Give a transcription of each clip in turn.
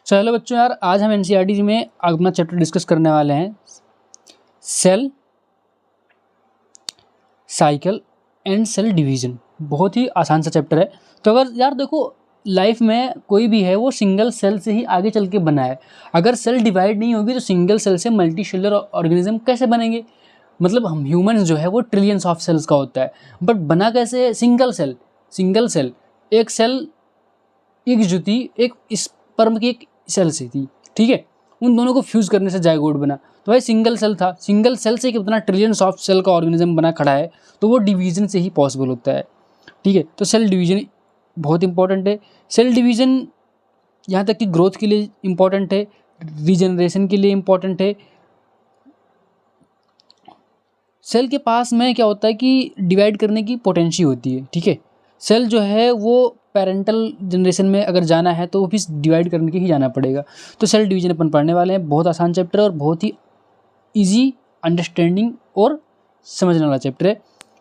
चलो बच्चों यार, आज हम एनसीईआरटी में अपना चैप्टर डिस्कस करने वाले हैं cell cycle and cell division. बहुत ही आसान सा चैप्टर है। तो अगर यार देखो, लाइफ में कोई भी है वो सिंगल सेल से ही आगे चल के बना है। अगर सेल डिवाइड नहीं होगी तो सिंगल सेल से मल्टी सेलुलर ऑर्गेनिज्म कैसे बनेंगे। मतलब हम ह्यूमंस जो है वो ट्रिलियंस ऑफ सेल्स का होता है, बट बना कैसे है? Single cell. एक सेल एक जो थी एक स्पर्म की एक सेल से थी, ठीक है। उन दोनों को फ्यूज करने से जायगोट बना। तो भाई सिंगल सेल था, सिंगल सेल से कितना ट्रिलियंस ऑफ सेल का ऑर्गेनिज्म बना खड़ा है, तो वो डिवीजन से ही पॉसिबल होता है, ठीक है। तो सेल डिवीजन बहुत इंपॉर्टेंट है। सेल डिवीजन यहाँ तक कि ग्रोथ के लिए इंपॉर्टेंट है, रीजनरेशन के लिए इंपॉर्टेंट है। सेल के पास में क्या होता है कि डिवाइड करने की पोटेंशियल होती है, ठीक है। सेल जो है वो पेरेंटल जनरेशन में अगर जाना है तो वो भी डिवाइड करने के ही जाना पड़ेगा। तो सेल डिवीजन अपन पढ़ने वाले हैं। बहुत आसान चैप्टर है और बहुत ही इजी अंडरस्टैंडिंग और समझने वाला चैप्टर है,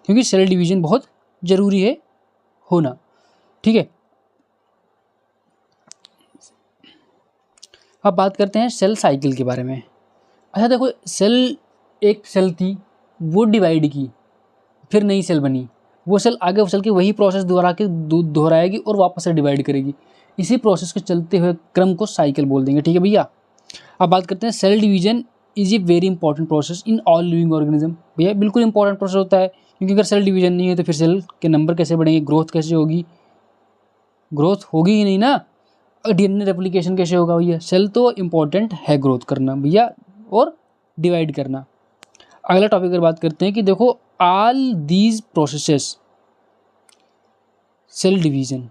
क्योंकि सेल डिवीजन बहुत ज़रूरी है होना, ठीक है। अब बात करते हैं सेल साइकिल के बारे में। अच्छा देखो, एक सेल थी, वो डिवाइड की, फिर नई सेल बनी। वो सेल आगे चल के वही प्रोसेस दोहराएगी और वापस से डिवाइड करेगी। इसी प्रोसेस के चलते हुए क्रम को साइकिल बोल देंगे, ठीक है भैया। अब बात करते हैं cell division is a very important process in all living organism. भैया बिल्कुल इंपॉर्टेंट प्रोसेस होता है, क्योंकि अगर सेल डिवीजन नहीं है तो फिर सेल के नंबर कैसे बढ़ेंगे, ग्रोथ कैसे होगी? ग्रोथ होगी ही नहीं ना। डीएनए रेप्लिकेशन कैसे होगा भैया? सेल तो इम्पॉर्टेंट है ग्रोथ करना भैया, और डिवाइड करना। अगला टॉपिक पर बात करते हैं कि देखो, all these processes cell division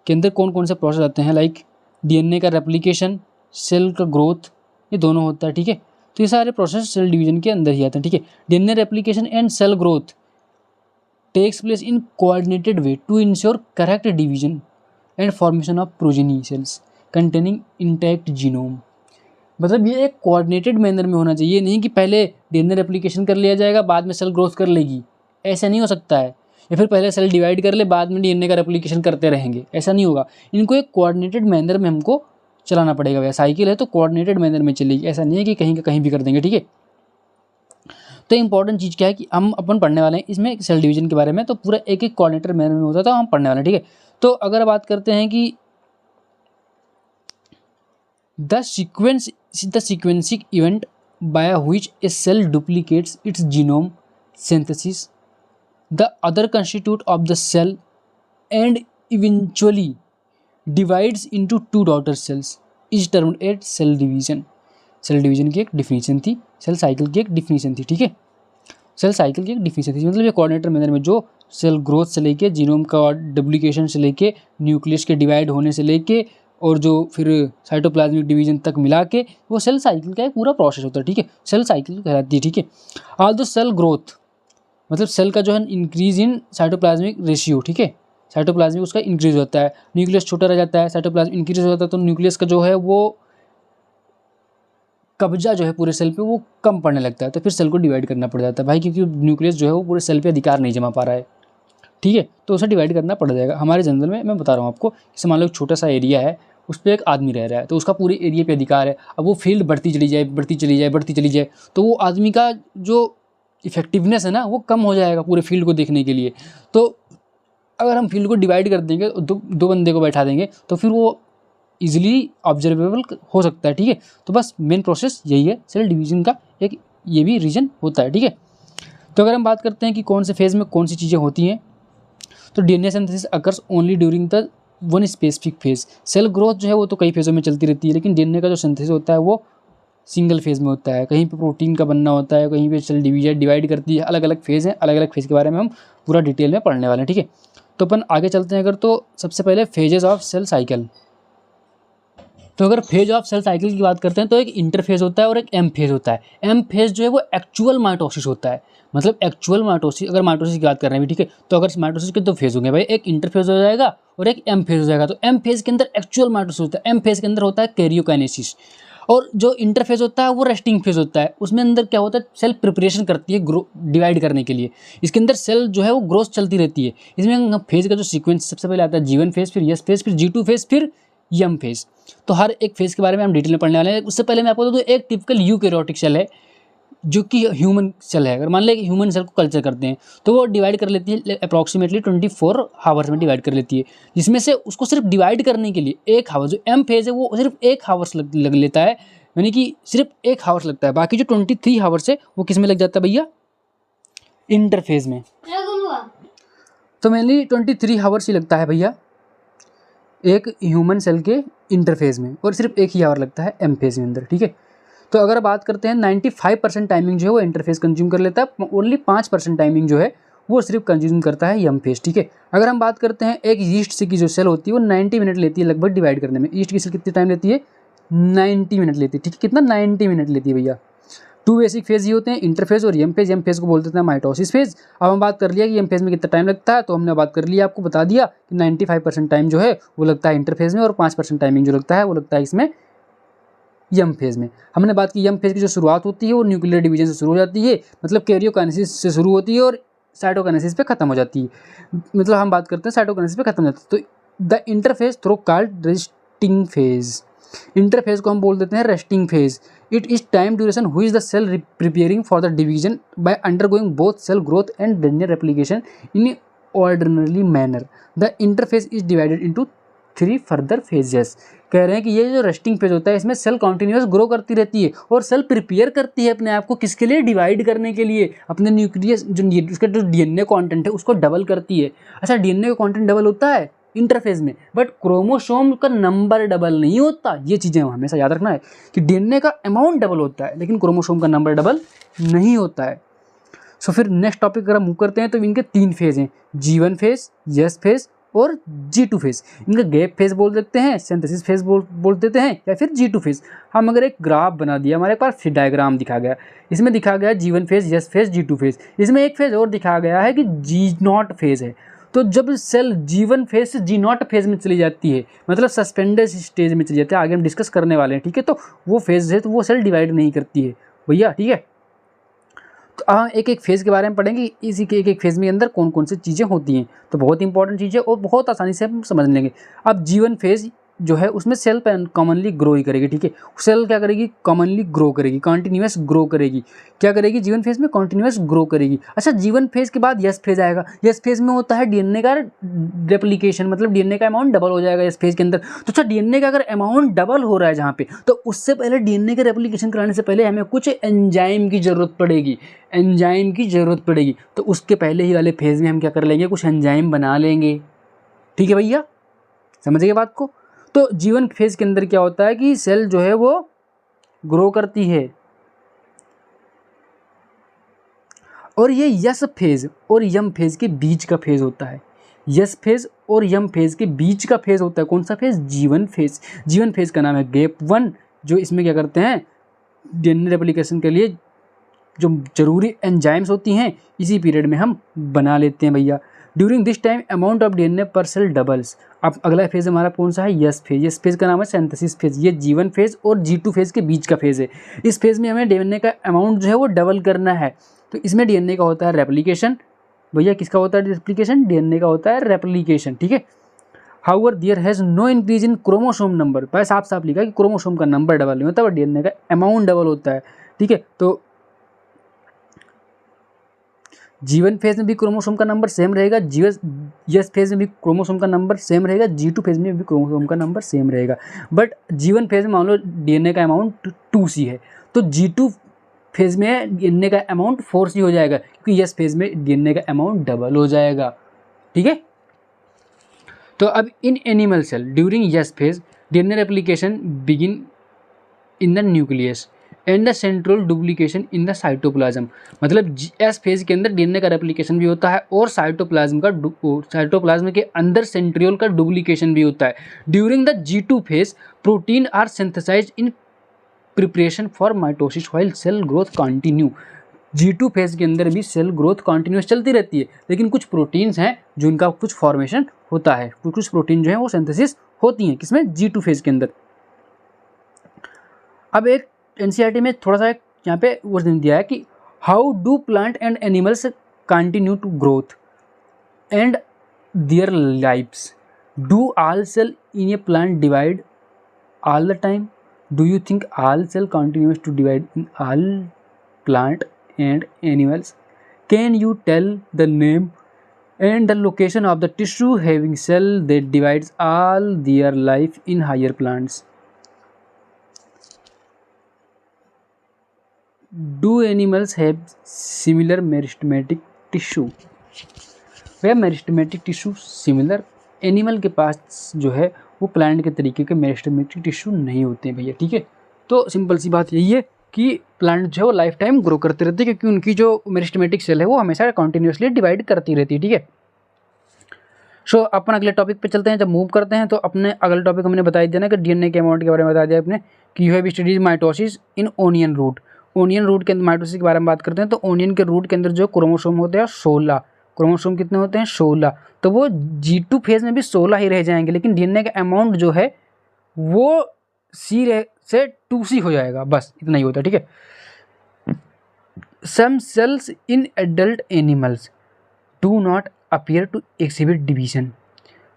के अंदर कौन कौन से प्रोसेस आते हैं, लाइक डीएनए का रेप्लिकेशन, सेल का ग्रोथ, ये दोनों होता है, ठीक है। तो ये सारे प्रोसेस सेल डिवीजन के अंदर ही आते हैं, ठीक है। DNA replication and cell growth takes place in coordinated way to ensure correct division and formation of progeny cells containing intact genome. मतलब ये एक कोऑर्डिनेटेड मैनर में होना चाहिए, नहीं कि पहले डीएनए रेप्लिकेशन कर लिया जाएगा बाद में सेल ग्रोथ कर लेगी, ऐसा नहीं हो सकता है। या फिर पहले सेल डिवाइड कर ले बाद में डीएनए का रेप्लिकेशन करते रहेंगे, ऐसा नहीं होगा। इनको एक कोऑर्डिनेटेड मैनर में हमको चलाना पड़ेगा। भैया साइकिल है तो कोऑर्डिनेटेड मैनर में चलेगी, ऐसा नहीं है कि कहीं का कहीं भी कर देंगे, ठीक है। तो इंपॉर्टेंट चीज़ क्या है कि हम अपन पढ़ने वाले हैं इसमें सेल डिवीजन के बारे में, तो पूरा एक एक कोऑर्डिनेटेड मैनर में होता है, तो हम पढ़ने वाले हैं, ठीक है। तो अगर बात करते हैं कि the sequencing event by which a cell duplicates its genome synthesis, the other constitute of the cell and eventually divides into two daughter cells is termed as cell division। Cell division की एक definition थी, cell cycle की एक definition थी, ठीक है। Cell cycle की एक डिफिनीशन थी, मतलब ये कोऑर्डिनेटर मैनर में जो सेल ग्रोथ से लेके जीनोम का डुप्लीकेशन से लेके न्यूक्लियस के डिवाइड होने से लेके और जो फिर साइटोप्लाज्मिक डिवीजन तक मिला के वो सेल साइकिल का एक पूरा प्रोसेस होता है, ठीक है। सेल साइकिल कहलाती है, ठीक है। ऑल्दो सेल ग्रोथ मतलब सेल का जो है इंक्रीज इन साइटोप्लाज्मिक रेशियो, ठीक है। साइटोप्लाज्मिक उसका इंक्रीज होता है, न्यूक्लियस छोटा रह जाता है, साइटोप्लाज्म इंक्रीज हो जाता है, तो न्यूक्लियस का जो है वो कब्जा जो है पूरे सेल पे वो कम पड़ने लगता है, तो फिर सेल को डिवाइड करना पड़ जाता है भाई, क्योंकि न्यूक्लियस जो है वो पूरे सेल पे अधिकार नहीं जमा पा रहा है, ठीक है। तो उसे डिवाइड करना पड़ जाएगा। हमारे जनरल में मैं बता रहा हूँ आपको, जैसे मान लो एक छोटा सा एरिया है, उस पर एक आदमी रह रहा है, तो उसका पूरे एरिया पे अधिकार है। अब वो फील्ड बढ़ती चली जाए, तो वो आदमी का जो इफेक्टिवनेस है ना वो कम हो जाएगा पूरे फील्ड को देखने के लिए। तो अगर हम फील्ड को डिवाइड कर देंगे, दो बंदे को बैठा देंगे, तो फिर वो इजीली ऑब्जर्वेबल हो सकता है, ठीक है। तो बस मेन प्रोसेस यही है सेल डिवीजन का, एक ये भी रीजन होता है, ठीक है। तो अगर हम बात करते हैं कि कौन से फेज़ में कौन सी चीज़ें होती हैं, तो DNA synthesis occurs only during the one specific phase. Cell growth जो है वो तो कई फेज़ों में चलती रहती है, लेकिन डीएनए का जो सिंथेसिस होता है वो सिंगल फेज़ में होता है। कहीं पे प्रोटीन का बनना होता है, कहीं पे सेल डिवाइड करती है, अलग अलग फेज़ हैं, अलग अलग फेज़ के बारे में हम पूरा डिटेल में पढ़ने वाले हैं, ठीक है। तो अपन आगे चलते हैं अगर, तो सबसे पहले फेजेस ऑफ सेल साइकिल। तो अगर फेज ऑफ सेल साइकिल की बात करते हैं तो एक इंटरफेज होता है और एक एम फेज होता है। एम फेज जो है वो एक्चुअल माइटोसिस होता है, मतलब एक्चुअल माइटोसिस। अगर माइटोसिस की बात कर रहे हैं, ठीक है, तो अगर माइटोसिस के दो फेज होंगे भाई, एक इंटरफेज हो जाएगा और एक एम फेज हो जाएगा। तो एम फेज के अंदर एक्चुअल माइटोसिस होता है, एम फेज के अंदर होता है कैरियोकाइनेसिस, और जो इंटरफेज होता है वो रेस्टिंग फेज होता है। उसमें अंदर क्या होता है, सेल प्रिपरेशन करती है डिवाइड करने के लिए। इसके अंदर सेल जो है वो ग्रोथ चलती रहती है। इसमें फेज का जो सीक्वेंस सबसे पहले आता है G1 फेज, फिर S फेज, फिर G2 फेज, फिर M फेज। तो हर एक फेज़ के बारे में हम डिटेल में पढ़ने वाले हैं। उससे पहले मैं आपको बता दूँ, एक टिपिकल यूकैरियोटिक सेल है जो कि ह्यूमन सेल है। अगर मान लें कि ह्यूमन सेल को कल्चर करते हैं तो वो डिवाइड कर लेती है अप्रॉक्सीमेटली 24 हावर्स में डिवाइड कर लेती है, जिसमें से उसको सिर्फ डिवाइड करने के लिए 1 हावर, जो एम फेज़ है वो सिर्फ 1 हावर्स लग लेता है, यानी कि सिर्फ 1 हावर्स लगता है। बाकी जो 23 हावर्स है वो किस में लग जाता है भैया? इंटरफेज में। तो मेनली 23 हावर्स ही लगता है भैया एक ह्यूमन सेल के इंटरफेज में, और सिर्फ 1 ही आवर लगता है एम फेज में अंदर, ठीक है। तो अगर बात करते हैं 95% टाइमिंग जो है वो इंटरफेस कंज्यूम कर लेता है, ओनली 5% टाइमिंग जो है वो सिर्फ कंज्यूम करता है यम फेज, ठीक है। अगर हम बात करते हैं एक ईस्ट से की जो सेल होती है वो 90 मिनट लेती है लगभग डिवाइड करने में। ईस्ट की सेल कितनी टाइम लेती है? 90 मिनट लेती है, ठीक है। कितना? 90 मिनट लेती है भैया। 2 बेसिक फेज ही होते हैं, इंटरफेज और यम फेज। यम फेज को बोल देते हैं माइटोसिस फेज। अब हम बात कर लिया कि यम फेज में कितना टाइम लगता है, तो हमने बात कर लिया, आपको बता दिया कि 95% टाइम जो है वो लगता है इंटरफेज में, और 5% टाइमिंग जो लगता है वो लगता है इसमें यम फेज में। हमने बात की यम फेज की जो शुरुआत होती है वो न्यूक्लियर डिवीजन से शुरू हो जाती है, मतलब कैरियोकाइनेसिस से शुरू होती है और साइटोकाइनेसिस पे खत्म हो जाती है। मतलब हम बात करते हैं साइटोकाइनेसिस पे खत्म हो जाती है। तो the interphase throw called resting phase. Interphase को हम बोल देते हैं resting phase. It is time duration हुई is the cell preparing for the division by undergoing both cell growth and DNA replication in ordinary manner. The interphase is divided into 3 further phases. कह रहे हैं कि ये जो resting phase होता है इसमें सेल कॉन्टिन्यूस ग्रो करती रहती है और सेल प्रिपेयर करती है अपने आप को किसके लिए? डिवाइड करने के लिए। अपने न्यूक्लियस जो उसका जो डीएनए कंटेंट है उसको डबल करती है। अच्छा, डीएनए का कंटेंट डबल होता है इंटरफेज में, बट क्रोमोसोम का नंबर डबल नहीं होता। ये चीज़ें हमेशा याद रखना है कि डीएनए का अमाउंट डबल होता है लेकिन क्रोमोसोम का नंबर डबल नहीं होता है। सो फिर नेक्स्ट टॉपिक अगर हम मूव करते हैं तो इनके 3 फेज हैं, G1 फेज, यस फेज और G2 फेज। इनका गैप फेज बोल देते हैं, सिंथेसिस फेज बोल देते हैं, या फिर G2 फेज। हम अगर एक ग्राफ बना दिया, हमारे पास फिर डायग्राम दिखा गया, इसमें दिखा गया G1 phase, yes phase, G2 phase. इसमें एक फेज और दिखा गया है कि G0 फेज है। तो जब सेल G1 फेज से G0 फेज में चली जाती है, मतलब सस्पेंडेड स्टेज में चली जाती है, आगे हम डिस्कस करने वाले हैं, ठीक है। तो वो फेज है तो वो सेल डिवाइड नहीं करती है भैया, ठीक है। तो हम एक एक फेज़ के बारे में पढ़ेंगे, इसी के एक एक फेज़ में अंदर कौन कौन सी चीज़ें होती हैं। तो बहुत इंपॉर्टेंट चीज़ है और बहुत आसानी से हम समझ लेंगे। अब G1 फेज़ जो है उसमें सेल कॉमनली ग्रो ही करेगी, ठीक है। सेल क्या करेगी? कॉमनली ग्रो करेगी, कॉन्टिन्यूस ग्रो करेगी। क्या करेगी? G1 फेज़ में कॉन्टिन्यूस ग्रो करेगी। अच्छा, G1 फेज़ के बाद यस फेज़ आएगा। यस फेज़ में होता है डीएनए का रेप्लिकेशन, मतलब डीएनए का अमाउंट डबल हो जाएगा यस फेज़ के अंदर। तो अच्छा, डीएनए का अगर अमाउंट डबल हो रहा है जहाँ पे, तो उससे पहले डीएनए के रेप्लिकेशन कराने से पहले हमें कुछ एंजाइम की ज़रूरत पड़ेगी, एंजाइम की ज़रूरत पड़ेगी। तो उसके पहले ही वाले फेज़ में हम क्या कर लेंगे? कुछ एंजाइम बना लेंगे, ठीक है भैया, समझ गए बात को। तो G1 फेज़ के अंदर क्या होता है कि सेल जो है वो ग्रो करती है, और ये यस फेज़ और यम फेज़ के बीच का फेज़ होता है। यस फेज़ और यम फेज़ के बीच का फेज़ होता है कौन सा phase? G1 phase. G1 phase का नाम है गैप 1, जो इसमें क्या करते हैं? डीएनए रेप्लिकेशन के लिए जो जरूरी एंजाइम्स होती हैं इसी पीरियड में हम बना लेते हैं भैया। During this time amount of DNA पर सेल डबल्स। अब अगला फेज हमारा कौन सा है? Yes phase. यस फेज का नाम है सिंथेसिस फेज। ये G1 फेज और G2 फेज के बीच का फेज है। इस फेज में हमें डीएनए का अमाउंट जो है वो डबल करना है। तो इसमें डीएनए का होता है रेप्लिकेशन। भैया किसका होता है रेप्लिकेशन? डीएनए का होता है रेप्लिकेशन, ठीक है। However there has no increase in chromosome number. भाई साफ साफ लिखा है कि क्रोमोसोम का नंबर डबल नहीं होता बट डीएनए का अमाउंट डबल होता है, ठीक है। तो G1 फेज में भी क्रोमोसोम का नंबर सेम रहेगा, यस फेज में भी क्रोमोसोम का नंबर सेम रहेगा, G2 फेज में भी क्रोमोसोम का नंबर सेम रहेगा। बट G1 फेज में मान लो डीएनए का अमाउंट 2C है, तो G2 फेज में डीएनए का अमाउंट 4C हो जाएगा, क्योंकि यस फेज में डीएनए का अमाउंट डबल हो जाएगा, ठीक है। तो अब in animal cell during S phase DNA replication begin in the nucleus and the centriole duplication in the cytoplasm. मतलब एस फेज के अंदर डीएनए का रेप्लिकेशन भी होता है और साइटोप्लाज्म के अंदर सेंट्रियोल का डुप्लीकेशन भी होता है। During the G2 phase protein are synthesised in preparation for mitosis while cell growth continue. G2 phase के अंदर भी सेल ग्रोथ कंटिन्यूस चलती रहती है, लेकिन कुछ प्रोटीन्स हैं जिनका कुछ फॉर्मेशन होता है, कुछ प्रोटीन जो है वो सिंथेसिस होती हैं किसमें? G2 फेज के अंदर। अब एक एनसीईआरटी में थोड़ा सा यहाँ पे वो दिया है कि how do plant and animals continue to growth and their lives. Do all cell in a plant divide all the time? Do you think all cell continues to divide in all plant and animals? Can you tell the name and the location of the tissue having cell that divides all their life in higher plants? Do animals have similar meristematic tissue? वह meristematic tissue similar animal के पास जो है वो plant के तरीके के meristematic tissue नहीं होते हैं भैया, ठीक है। तो सिंपल सी बात यही है कि प्लांट जो है वो लाइफ टाइम ग्रो करते रहते हैं क्योंकि उनकी जो मेरिस्टेमेटिक सेल है वो हमेशा कंटिन्यूसली डिवाइड करती रहती है, ठीक है। सो अपन अगले टॉपिक पे चलते हैं। जब मूव करते हैं तो अपने अगले टॉपिक हमने बता दिया ना कि डीएनए के अमाउंट के बारे में बता दिया आपने कि you have studies mitosis in onion root. Onion root के अंदर माइटोसिस के बारे में बात करते हैं तो ओनियन के रूट के अंदर जो क्रोमोसोम होते हैं 16। क्रोमोसोम कितने होते हैं? 16। तो वो G2 फेज में भी 16 ही रह जाएंगे, लेकिन डीएनए का अमाउंट जो है वो C से 2C हो जाएगा, बस इतना ही होता है, ठीक है। Some cells in adult animals do not appear to exhibit division.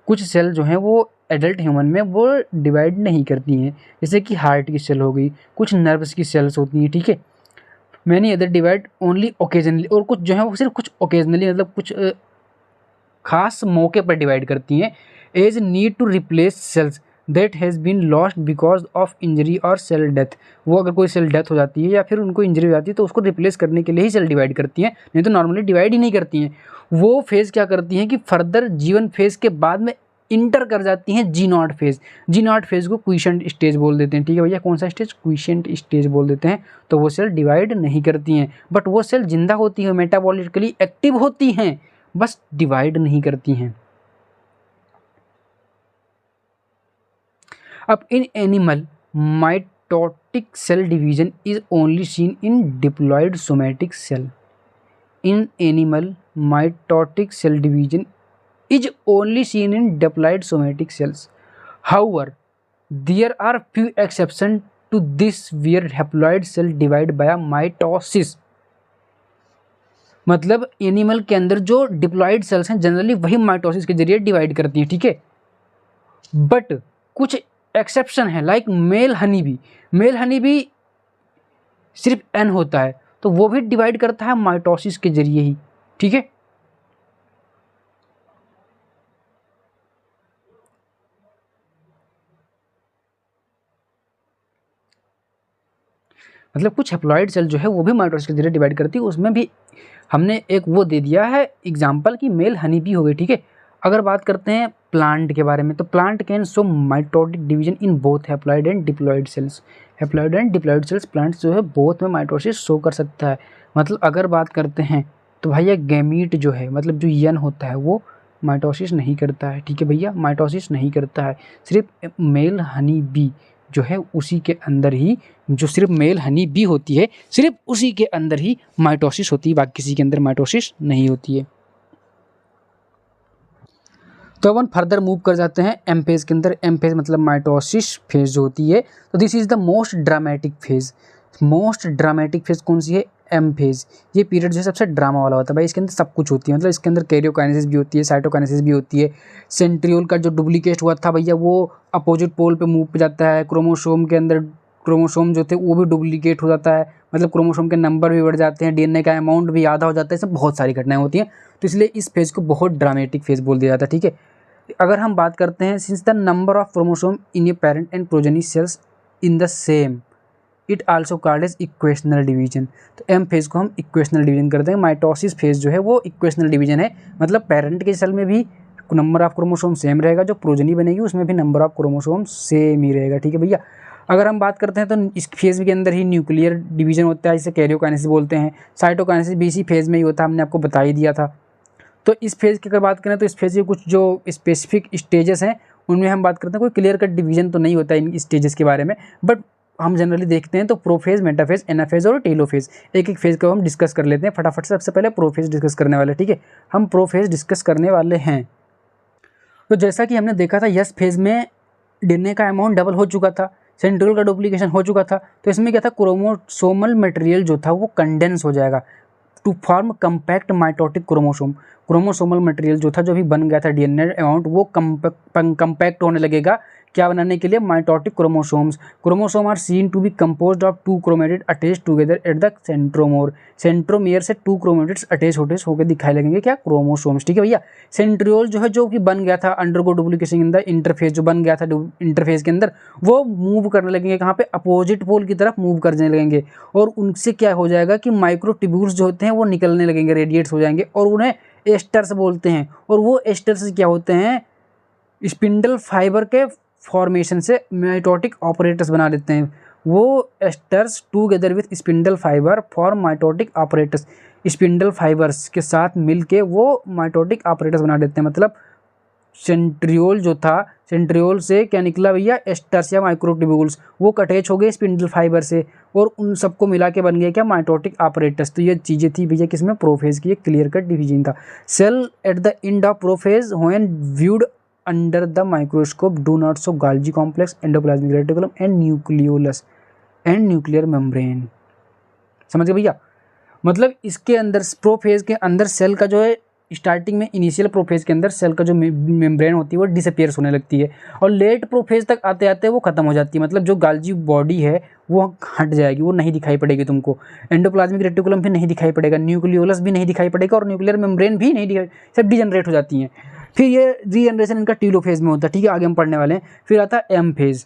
कुछ सेल जो हैं वो एडल्ट ह्यूमन में वो डिवाइड नहीं करती हैं, जैसे कि हार्ट की सेल हो गई, कुछ नर्व्स की सेल्स होती हैं, ठीक है। Many other divide only occasionally, और कुछ जो है वो सिर्फ कुछ ओकेजनली मतलब कुछ खास मौके पर डिवाइड करती हैं। As need to replace cells that has been lost because of injury और सेल डेथ। वो अगर कोई सेल डेथ हो जाती है या फिर उनको इंजरी हो जाती है तो उसको रिप्लेस करने के लिए ही सेल डिवाइड करती हैं, नहीं तो नॉर्मली डिवाइड ही नहीं करती हैं। वो फेज़ क्या करती हैं कि फर्दर जीवन फेज़ के बाद में इंटर कर जाती हैं G0 फेज़। G0 फेज़ को क्विसेंट स्टेज बोल देते हैं, ठीक है भैया। कौन सा स्टेज? क्विसेंट स्टेज बोल देते हैं। तो वो सेल डिवाइड नहीं करती हैं, बट वो सेल जिंदा होती है, मेटाबॉलिकली एक्टिव होती हैं, बस डिवाइड नहीं करती हैं। अब in animal mitotic cell division is only seen in diploid somatic cell. In animal mitotic cell division is only seen in diploid somatic cells. However, there are few exceptions to this where haploid cell divide by mitosis. मतलब animal के अंदर जो diploid sales हैं generally वही mitosis के जरिए divide करती हैं, ठीक है। बट कुछ एक्सेप्शन है, like male honey bee. Male honey bee सिर्फ एन होता है तो वो भी डिवाइड करता है माइटोसिस के जरिए ही, ठीक है। मतलब कुछ हैप्लॉइड सेल जो है वो भी माइटोसिस के जरिए डिवाइड करती है। उसमें भी हमने एक वो दे दिया है एग्जांपल कि मेल हनी बी हो गई, ठीक है। अगर बात करते हैं प्लांट के बारे में तो plant can show mitotic division in both haploid and diploid sales. Haploid and diploid sales plants जो है बोथ में माइटोसिस शो कर सकता है। मतलब अगर बात करते हैं तो भैया गैमीट जो है मतलब जो यन होता है वो माइटोसिस नहीं करता है, ठीक है भैया, माइटोसिस नहीं करता है। सिर्फ मेल हनी बी जो है उसी के अंदर ही, जो सिर्फ मेल हनी बी होती है सिर्फ उसी के अंदर ही माइटोसिस होती है, बाकी किसी के अंदर माइटोसिस नहीं होती है। तो अपन फर्दर मूव कर जाते हैं एम फेज के अंदर। एम फेज मतलब माइटोसिस फेज जो होती है, तो this is the most dramatic phase. Most dramatic phase कौन सी है? M phase. ये पीरियड जो है सबसे ड्रामा वाला होता है भाई। इसके अंदर सब कुछ होती है, मतलब इसके अंदर कैरियोकाइनेसिस भी होती है, साइटोकाइनेसिस भी होती है। सेंट्रियोल का जो डुप्लीकेट हुआ था भैया वो अपोजिट पोल पे मूव पे जाता है। क्रोमोसोम के अंदर क्रोमोसोम जो थे वो भी डुप्लीकेट हो जाता है, मतलब क्रोमोसोम के नंबर भी बढ़ जाते हैं, डीएनए का अमाउंट भी आधा हो जाता है। सब बहुत सारी घटनाएं होती हैं, तो इसलिए इस फेज को बहुत ड्रामेटिक फेज बोल दिया जाता है, ठीक है। अगर हम बात करते हैं since the number of chromosome in a parent and progeny cells in the same it also called as equational division. तो एम फेज को हम इक्वेशनल डिवीजन करते हैं। माइटोसिस फेज जो है वो इक्वेशनल डिवीजन है, मतलब पेरेंट के सेल में भी नंबर ऑफ क्रोमोसोम सेम रहेगा, जो प्रोजेनी बनेगी उसमें भी नंबर ऑफ क्रोमोसोम सेम ही रहेगा, ठीक है भैया। अगर हम बात करते हैं तो इस फेज के अंदर ही न्यूक्लियर डिवीजन होता है, जिसे कैरियोकाइनेसिस बोलते हैं। साइटोकाइनेसिस भी इसी फेज में ही होता है, हमने आपको बता ही दिया था। तो इस फेज की अगर बात करें तो इस फेज के कुछ जो स्पेसिफिक स्टेजेस हैं उनमें हम बात करते हैं। कोई क्लियर कट डिवीजन तो नहीं होता है इन स्टेजेस के बारे में, बट हम जनरली देखते हैं तो प्रोफेज, मेटाफेज, एनाफेज और टेलोफेज, एक एक फेज को हम डिस्कस कर लेते हैं फटाफट से। सबसे पहले प्रोफेज डिस्कस करने वाले, ठीक है, हम प्रोफेज डिस्कस करने वाले हैं। तो जैसा कि हमने देखा था यस फेज में डीएनए का अमाउंट डबल हो चुका था, सेंट्रियोल का डुप्लीकेशन हो चुका था। तो इसमें क्या था, क्रोमोसोमल मटेरियल जो था वो कंडेंस हो जाएगा to form compact mitotic chromosome. Chromosomal material जो था, जो भी बन गया था डीएनए अमाउंट, वो कंपैक्ट होने लगेगा। क्या बनाने के लिए? Mitotic chromosomes. Chromosome are seen to be composed of 2 chromatid attach together at the centromere. Centromere से 2 क्रोमेटिड्स अटैच होकर दिखाई लगेंगे क्या? क्रोमोसोम्स। ठीक है भैया। सेंट्रियोल जो है, जो कि बन गया था undergo duplication in the interface, जो बन गया था इंटरफेस के अंदर, वो मूव करने लगेंगे कहाँ पे? अपोजिट पोल की तरफ मूव करने लगेंगे। और उनसे क्या हो जाएगा कि माइक्रोट्यूब्यूल्स जो होते हैं वो निकलने लगेंगे, रेडिएट्स हो जाएंगे, और उन्हें एस्टर्स बोलते हैं। और वो एस्टर्स क्या होते हैं? स्पिंडल फाइबर के फॉर्मेशन से माइटोटिक ऑपरेटर्स बना देते हैं। वो asters together with spindle fibre form mitotic operators. Spindle fibres के साथ मिलके वो माइटोटिक ऑपरेटर्स बना देते हैं। मतलब सेंट्रियोल जो था, सेंट्रियोल से क्या निकला भैया? एस्टर्स या माइक्रोट्यूब्यूल्स, वो अटैच हो गए स्पिंडल फाइबर से, और उन सबको मिला के बन गया क्या? Mitotic operators. तो ये चीज़ें थी भैया किसमें? प्रोफेज की। एक क्लियर कट डिवीजन था। Cell at the end of prophase when viewed under the microscope do not show Golgi complex, endoplasmic reticulum and nucleolus and nuclear membrane. समझ गए भैया? मतलब इसके अंदर प्रोफेज के अंदर सेल का जो है, स्टार्टिंग में इनिशियल प्रोफेज के अंदर सेल का जो मेम्ब्रेन होती है वो डिसअपियर होने लगती है, और लेट प्रोफेज तक आते आते वो खत्म हो जाती है। मतलब जो गोल्गी बॉडी है वो हट जाएगी, वो नहीं दिखाई पड़ेगी तुमको। एंडोप्लाज्मिक रेटिकुलम भी नहीं दिखाई पड़ेगा, न्यूक्लियोलस भी नहीं दिखाई पड़ेगा, और न्यूक्लियर मेम्ब्रेन भी नहीं दिखाई, सब डिजनरेट हो जाती हैं। फिर ये रीजनरेशन इनका टीलोफेज में होता है। ठीक है, आगे हम पढ़ने वाले हैं। फिर आता है एम फेज।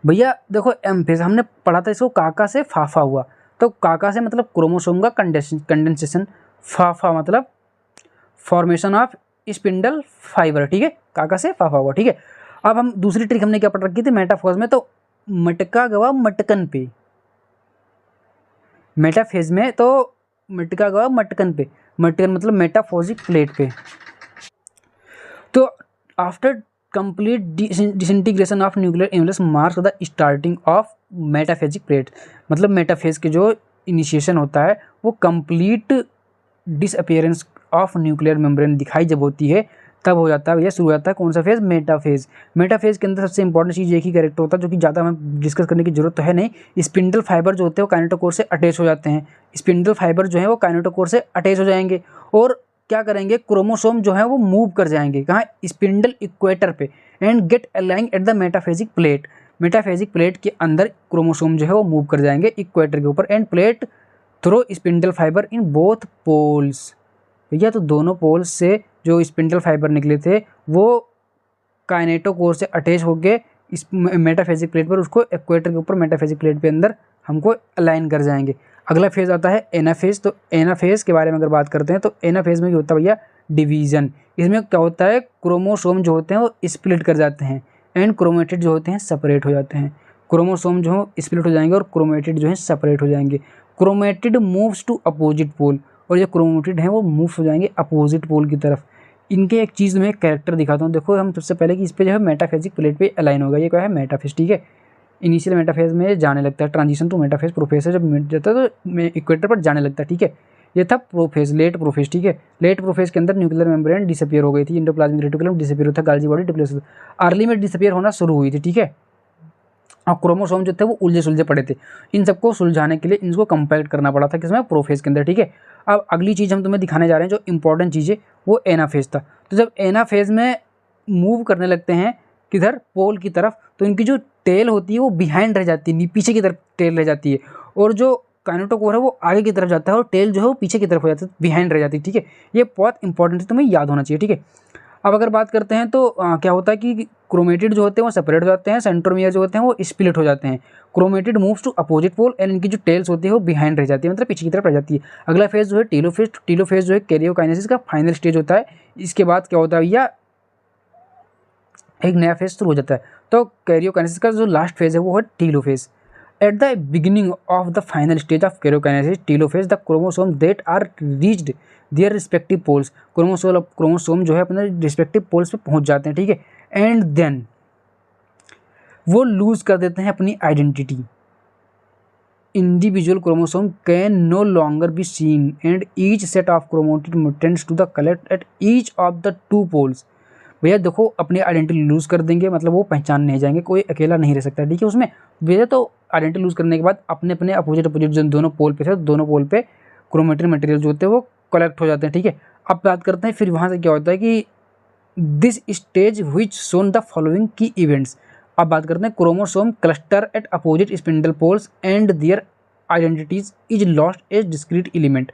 भैया देखो, एम फेज हमने पढ़ा था, इसको काका से फाफा हुआ। तो काका से मतलब क्रोमोसोम का कंडेंसेशन, फाफा मतलब फॉर्मेशन ऑफ स्पिंडल फाइबर। ठीक है, काका से फाफा हुआ। ठीक है, अब हम दूसरी ट्रिक हमने क्या पढ़ रखी थी मेटाफेज में? तो मटका गवा मटकन पे, मेटाफेज में तो मटका गवा मटकन पे, मटकन मतलब मेटाफोजिक प्लेट पे। तो after complete disintegration of nuclear envelopes marks the starting of metaphasic plate. मतलब मेटाफेज के जो इनिशिएशन होता है वो complete disappearance of nuclear membrane दिखाई जब होती है, तब हो जाता है भैया, शुरू हो जाता है कौन सा फेज? मेटाफेज। मेटाफेज के अंदर सबसे इंपॉर्टेंट चीज़ एक ही कैरेक्टर होता है, जो कि ज़्यादा हमें डिस्कस करने की जरूरत तो है नहीं। स्पिंडल फाइबर जो होते हैं वो काइनेटोकोर से अटैच हो जाते हैं। स्पिंडल फाइबर जो है वो काइनेटोकोर से अटैच हो जाएंगे, और क्या करेंगे? क्रोमोसोम जो है वो मूव कर जाएंगे कहाँ? स्पिंडल इक्वेटर पे, and get aligning at the metaphasic plate. Metaphasic plate के अंदर क्रोमोसोम जो है वो मूव कर जाएंगे इक्वेटर के ऊपर, and plate through spindle fiber in both poles. भैया तो दोनों पोल्स से जो स्पिंडल फाइबर निकले थे वो काइनेटोकोर से अटैच होकर इस मेटाफेजिक प्लेट पर, उसको इक्वेटर के ऊपर मेटाफेजिक प्लेट पे अंदर हमको अलाइन कर जाएंगे। अगला फेज आता है एनाफेज। तो एनाफेज के बारे में अगर बात करते हैं तो एनाफेज में क्या होता है भैया? डिवीज़न। इसमें क्या होता है? क्रोमोसोम जो होते हैं वो स्प्लिट कर जाते हैं, एंड क्रोमेटिड जो होते हैं सेपरेट हो जाते हैं। क्रोमोसोम जो हो स्प्लिट हो जाएंगे और क्रोमेटिड जो है सेपरेट हो जाएंगे। Chromatid moves to opposite pole, और जो क्रोमेटिड हैं वो मूव हो जाएंगे अपोजिट पोल की तरफ। इनके एक चीज़ में एक कैरेक्टर दिखाता हूँ। देखो हम सबसे पहले कि इस पे जो है मेटाफेजिक प्लेट पे अलाइन होगा। ये क्या है? मेटाफेज। ठीक है, इनिशियल मेटाफेज में जाने लगता है, ट्रांजिशन टू मेटाफेज प्रोफेज जब मिट जाता है तो इक्वेटर पर जाने लगता है। ठीक है, ये था प्रोफेज, लेट प्रोफेज। ठीक है, लेट प्रोफेज के अंदर न्यूक्लियर मेम्ब्रेन डिसअपियर हो गई थी, एंडोप्लाज्मिक रेटिकुलम डिसअपियर होता, गोल्गी बॉडी डिप्लेस होता, अर्ली में डिसअपियर होना शुरू हुई थी। ठीक है, और क्रोमोसोम जो थे वो उलझे सुलझे पड़े थे। इन सबको सुलझाने के लिए इनको कंपैक्ट करना पड़ा था किसमें? प्रोफेज के अंदर। ठीक है, अब अगली चीज़ हम तुम्हें दिखाने जा रहे हैं जो इंपॉर्टेंट चीज़ है, वो एनाफेज था। तो जब एनाफेज में मूव करने लगते हैं किधर? पोल की तरफ, तो इनकी जो टेल होती है वो बिहाइंड रह जाती है, पीछे की तरफ टेल रह जाती है, और जो काइनेटोकोर है वो आगे की तरफ जाता है और टेल जो है वो पीछे की तरफ हो जाती है, बिहाइंड रह जाती है। ठीक है, ये बहुत इंपॉर्टेंट है, तुम्हें याद होना चाहिए। ठीक है, अब अगर बात करते हैं तो क्या होता है कि क्रोमेटिड जो होते हैं वो सेपरेट हो जाते हैं, सेंट्रोमियर जो होते हैं वो स्प्लिट हो जाते हैं। Chromatid moves to opposite pole, and इनकी जो टेल्स होती है वो बिहाइंड रह जाती है, मतलब पीछे की तरफ रह जाती है। अगला फेज जो है टीलोफेज। टीलोफेज जो है कैरियोकाइनेसिस का फाइनल स्टेज होता है। इसके बाद क्या होता है भैया? एक नया फेज शुरू हो जाता है। तो कैरियोकाइनेसिस का जो लास्ट फेज है वो है telophase. At the beginning of the final stage of karyokinesis telophase, the chromosome that are reached their respective poles. Chromosome जो है अपने रिस्पेक्टिव पोल्स पे पहुंच जाते हैं। ठीक है, एंड देन वो लूज कर देते हैं अपनी identity. Individual chromosome can no longer be seen, and each set of chromatid tends to the collect at each of the two poles. भैया देखो, अपनी आइडेंटिटी लूज कर देंगे, मतलब वो पहचान नहीं जाएंगे, कोई अकेला नहीं रह सकता। ठीक है, उसमें भैया तो आइडेंटिटी लूज करने के बाद अपने अपने अपोजिट जो दोनों पोल पे थे, दोनों पोल पे क्रोमेटिड मटेरियल जो होते हैं वो कलेक्ट हो जाते हैं, ठीक है। अब बात करते हैं फिर वहाँ से क्या होता है कि this stage which shown the following key events. अब बात करते हैं chromosome cluster at opposite spindle poles and their identities is lost as discrete element.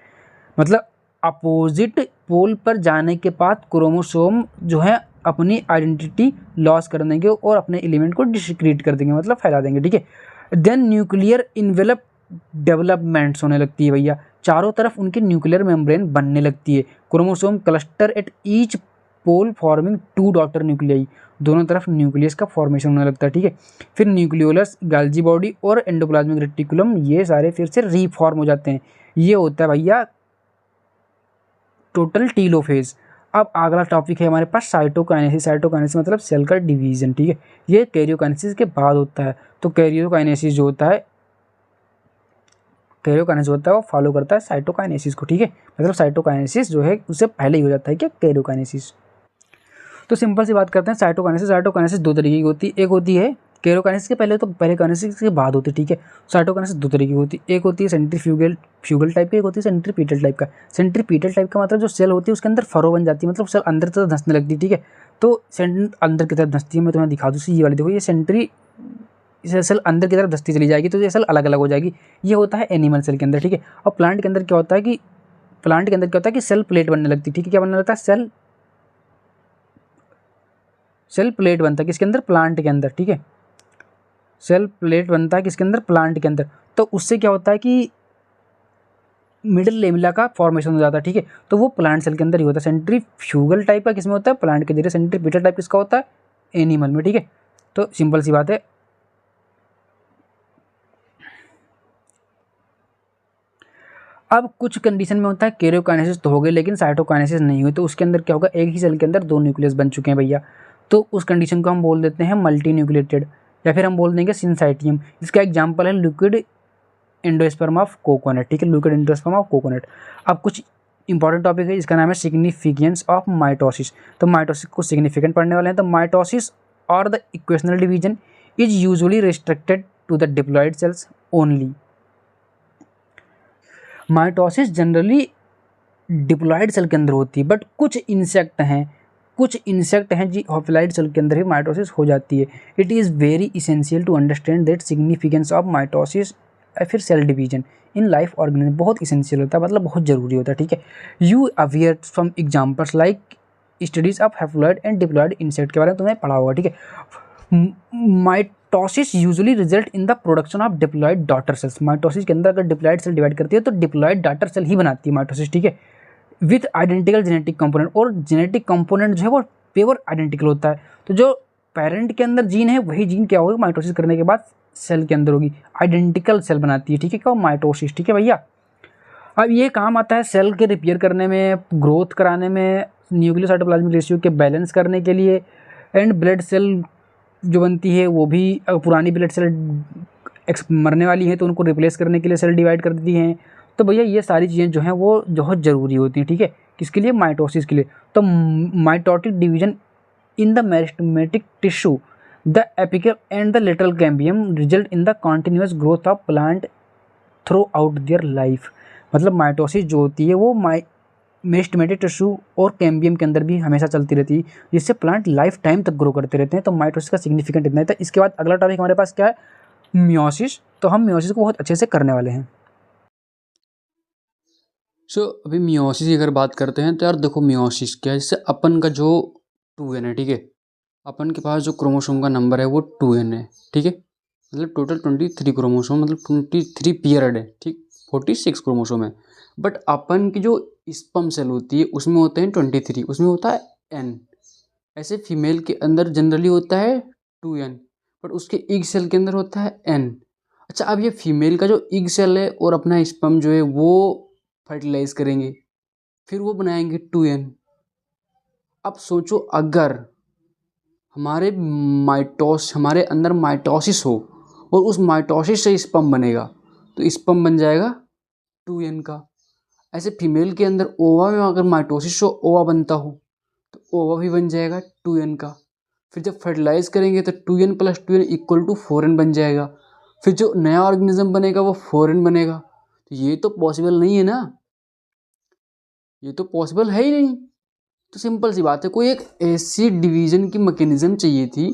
मतलब अपोजिट पोल पर जाने के बाद क्रोमोसोम जो है अपनी आइडेंटिटी लॉस कर देंगे और अपने एलिमेंट को डिस्क्रीट कर देंगे, मतलब फैला देंगे, ठीक है। देन न्यूक्लियर इन्वेलप डेवलपमेंट्स होने लगती है भैया, चारों तरफ उनकी न्यूक्लियर मेम्ब्रेन बनने लगती है। Chromosome cluster at each pole forming 2 daughter nuclei, दोनों तरफ न्यूक्लियस का फॉर्मेशन होने लगता है, ठीक है। फिर न्यूक्लियोलस, गाल्जी बॉडी और एंडोप्लाज्मिक रेटिकुलम ये सारे फिर से रीफॉर्म हो जाते हैं। ये होता है भैया टोटल टीलोफेज। अब अगला टॉपिक है हमारे पास साइटोकाइनेसिस। साइटोकाइनेसिस मतलब सेल का डिवीजन, ठीक है। ये कैरियोकाइनेसिस के बाद होता है। तो कैरियोकाइनेसिस जो होता है, कैरियोकाइनेसिस होता है वो फॉलो करता है साइटोकाइनेसिस को, ठीक है। मतलब साइटोकाइनेसिस जो है उससे पहले ही हो जाता है क्या, कैरियोकाइनेसिस। तो सिंपल सी बात करते हैं साइटोकाइनेसिस। साइटोकाइनेसिस दो तरीके की होती है, एक होती है कैरियोकाइनेसिस के पहले, तो पहले काइनेसिस के बाद होती है, ठीक है। साइटोकाइनेसिस दो तरीके की होती है, एक होती है सेंट्रीफ्यूगल टाइप की, एक होती है सेंट्रीपिटल टाइप का। सेंट्रीपिटल टाइप का मतलब जो सेल होती है उसके अंदर फरो बन जाती है, मतलब सेल अंदर की तरफ धंसने लगती है, ठीक है। तो सेल अंदर की तरफ धंसती है, मैं तुम्हें दिखा दूँ, ये वाली देखो, ये सेल अंदर की तरफ धंसती चली जाएगी तो ये सेल अलग अलग हो जाएगी। ये होता है एनिमल सेल के अंदर, ठीक है। और प्लांट के अंदर क्या होता है कि सेल प्लेट बनने लगती है, ठीक है। क्या बनने लगता है, सेल प्लेट बनता है किसके अंदर, प्लांट के अंदर, ठीक है। सेल प्लेट बनता है किसके अंदर, प्लांट के अंदर। तो उससे क्या होता है कि मिडिल लेमिला का फॉर्मेशन हो जाता है, ठीक है। तो वो प्लांट सेल के अंदर ही होता है। सेंट्रीफ्यूगल टाइप का किसमें होता है, प्लांट के जरिए। सेंट्रीपिटल टाइप किसका होता है, एनिमल में, ठीक है। तो सिंपल सी बात है। अब कुछ कंडीशन में होता है कैरियोकाइनेसिस तो हो गई लेकिन साइटोकाइनेसिस नहीं हुई, तो उसके अंदर क्या होगा, एक ही सेल के अंदर 2 न्यूक्लियस बन चुके हैं भैया, तो उस कंडीशन को हम बोल देते हैं मल्टी न्यूक्लिएटेड, या फिर हम बोल देंगे सिंसाइटियम। इसका एग्जाम्पल है लिक्विड एंडोस्पर्म ऑफ कोकोनट, ठीक है, लिक्विड एंडोस्पर्म ऑफ कोकोनट। अब कुछ इंपॉर्टेंट टॉपिक है, इसका नाम है सिग्निफिकेंस ऑफ माइटोसिस। तो माइटोसिस को सिग्निफिकेंट पढ़ने वाले हैं। तो माइटोसिस और the equational division is usually restricted to the diploid cells only. Mitosis generally diploid cell के अंदर होती है, बट कुछ इंसेक्ट हैं जी हॉप्लाइड सेल के अंदर ही माइटोसिस हो जाती है। It is very essential to understand that significance of mitosis या फिर cell division in life organism, बहुत इसेंशियल होता है, मतलब बहुत ज़रूरी होता है, ठीक है। You aware from examples like studies of haploid and diploid insect के बारे में तुमने पढ़ा होगा, ठीक है। Mitosis usually result in the production of diploid daughter cells. Mitosis के अंदर अगर डिप्लॉयड सेल डिवाइड करती है तो डिप्लॉयड डॉटर सेल ही बनाती है माइटोसिस, ठीक है, विथ आइडेंटिकल जेनेटिक कंपोनेंट। और जेनेटिक कंपोनेंट जो है वो प्योर आइडेंटिकल होता है। तो जो पेरेंट के अंदर जीन है वही जीन क्या होगी, माइटोसिस करने के बाद सेल के अंदर होगी, आइडेंटिकल सेल बनाती है, ठीक है, क्या माइटोसिस, ठीक है भैया। अब ये काम आता है सेल के रिपेयर करने में, ग्रोथ कराने में, न्यूक्लियर साइटोप्लाज्मिक रेशियो के बैलेंस करने के लिए, एंड ब्लड सेल जो बनती है वो भी पुरानी ब्लड सेल मरने वाली हैं तो उनको रिप्लेस करने के लिए सेल डिवाइड कर देती हैं। तो भैया ये सारी चीज़ें जो हैं वो बहुत ज़रूरी होती हैं, ठीक है, किसके लिए, माइटोसिस के लिए। तो mitotic division in the meristematic tissue, the apical and the lateral cambium result in the continuous growth of plant through out their life. मतलब माइटोसिस जो होती है वो मेरिस्टेमेटिक टिश्यू और कैम्बियम के अंदर भी हमेशा चलती रहती है, जिससे प्लांट लाइफ टाइम तक ग्रो करते रहते हैं। तो माइटोसिस का सिग्निफिकेंट इतना था। इसके बाद अगला टॉपिक हमारे पास क्या है, मियोसिस। तो हम मियोसिस को बहुत अच्छे से करने वाले हैं। अभी मियोसिस की अगर बात करते हैं तो यार देखो मियोसिस क्या है, जैसे अपन का जो 2n है, ठीक है, अपन के पास जो क्रोमोसोम का नंबर है वो 2n है, ठीक है, मतलब टोटल 23 क्रोमोसोम, मतलब 23 पीरियड है, ठीक, 46 क्रोमोसोम है। बट अपन की जो स्पर्म सेल होती है उसमें होते हैं 23, उसमें होता है n। ऐसे फीमेल के अंदर जनरली होता है 2n, बट उसके इग सेल के अंदर होता है n। अच्छा, अब ये फीमेल का जो इग सेल है और अपना स्पर्म जो है वो फर्टिलाइज करेंगे, फिर वो बनाएंगे 2n। अब सोचो अगर हमारे अंदर माइटोसिस हो और उस माइटोसिस से स्पर्म बनेगा तो स्पर्म बन जाएगा 2n का। ऐसे फीमेल के अंदर ओवा में अगर माइटोसिस हो, ओवा बनता हो तो ओवा भी बन जाएगा 2n का। फिर जब फर्टिलाइज करेंगे तो 2n + 2n = 4n बन जाएगा। फिर जो नया ऑर्गेनिज्म बनेगा वो 4n बनेगा। तो ये तो पॉसिबल नहीं है ना। ये तो पॉसिबल है ही नहीं। तो सिंपल सी बात है, कोई एक ऐसी डिवीजन की मैकेनिज्म चाहिए थी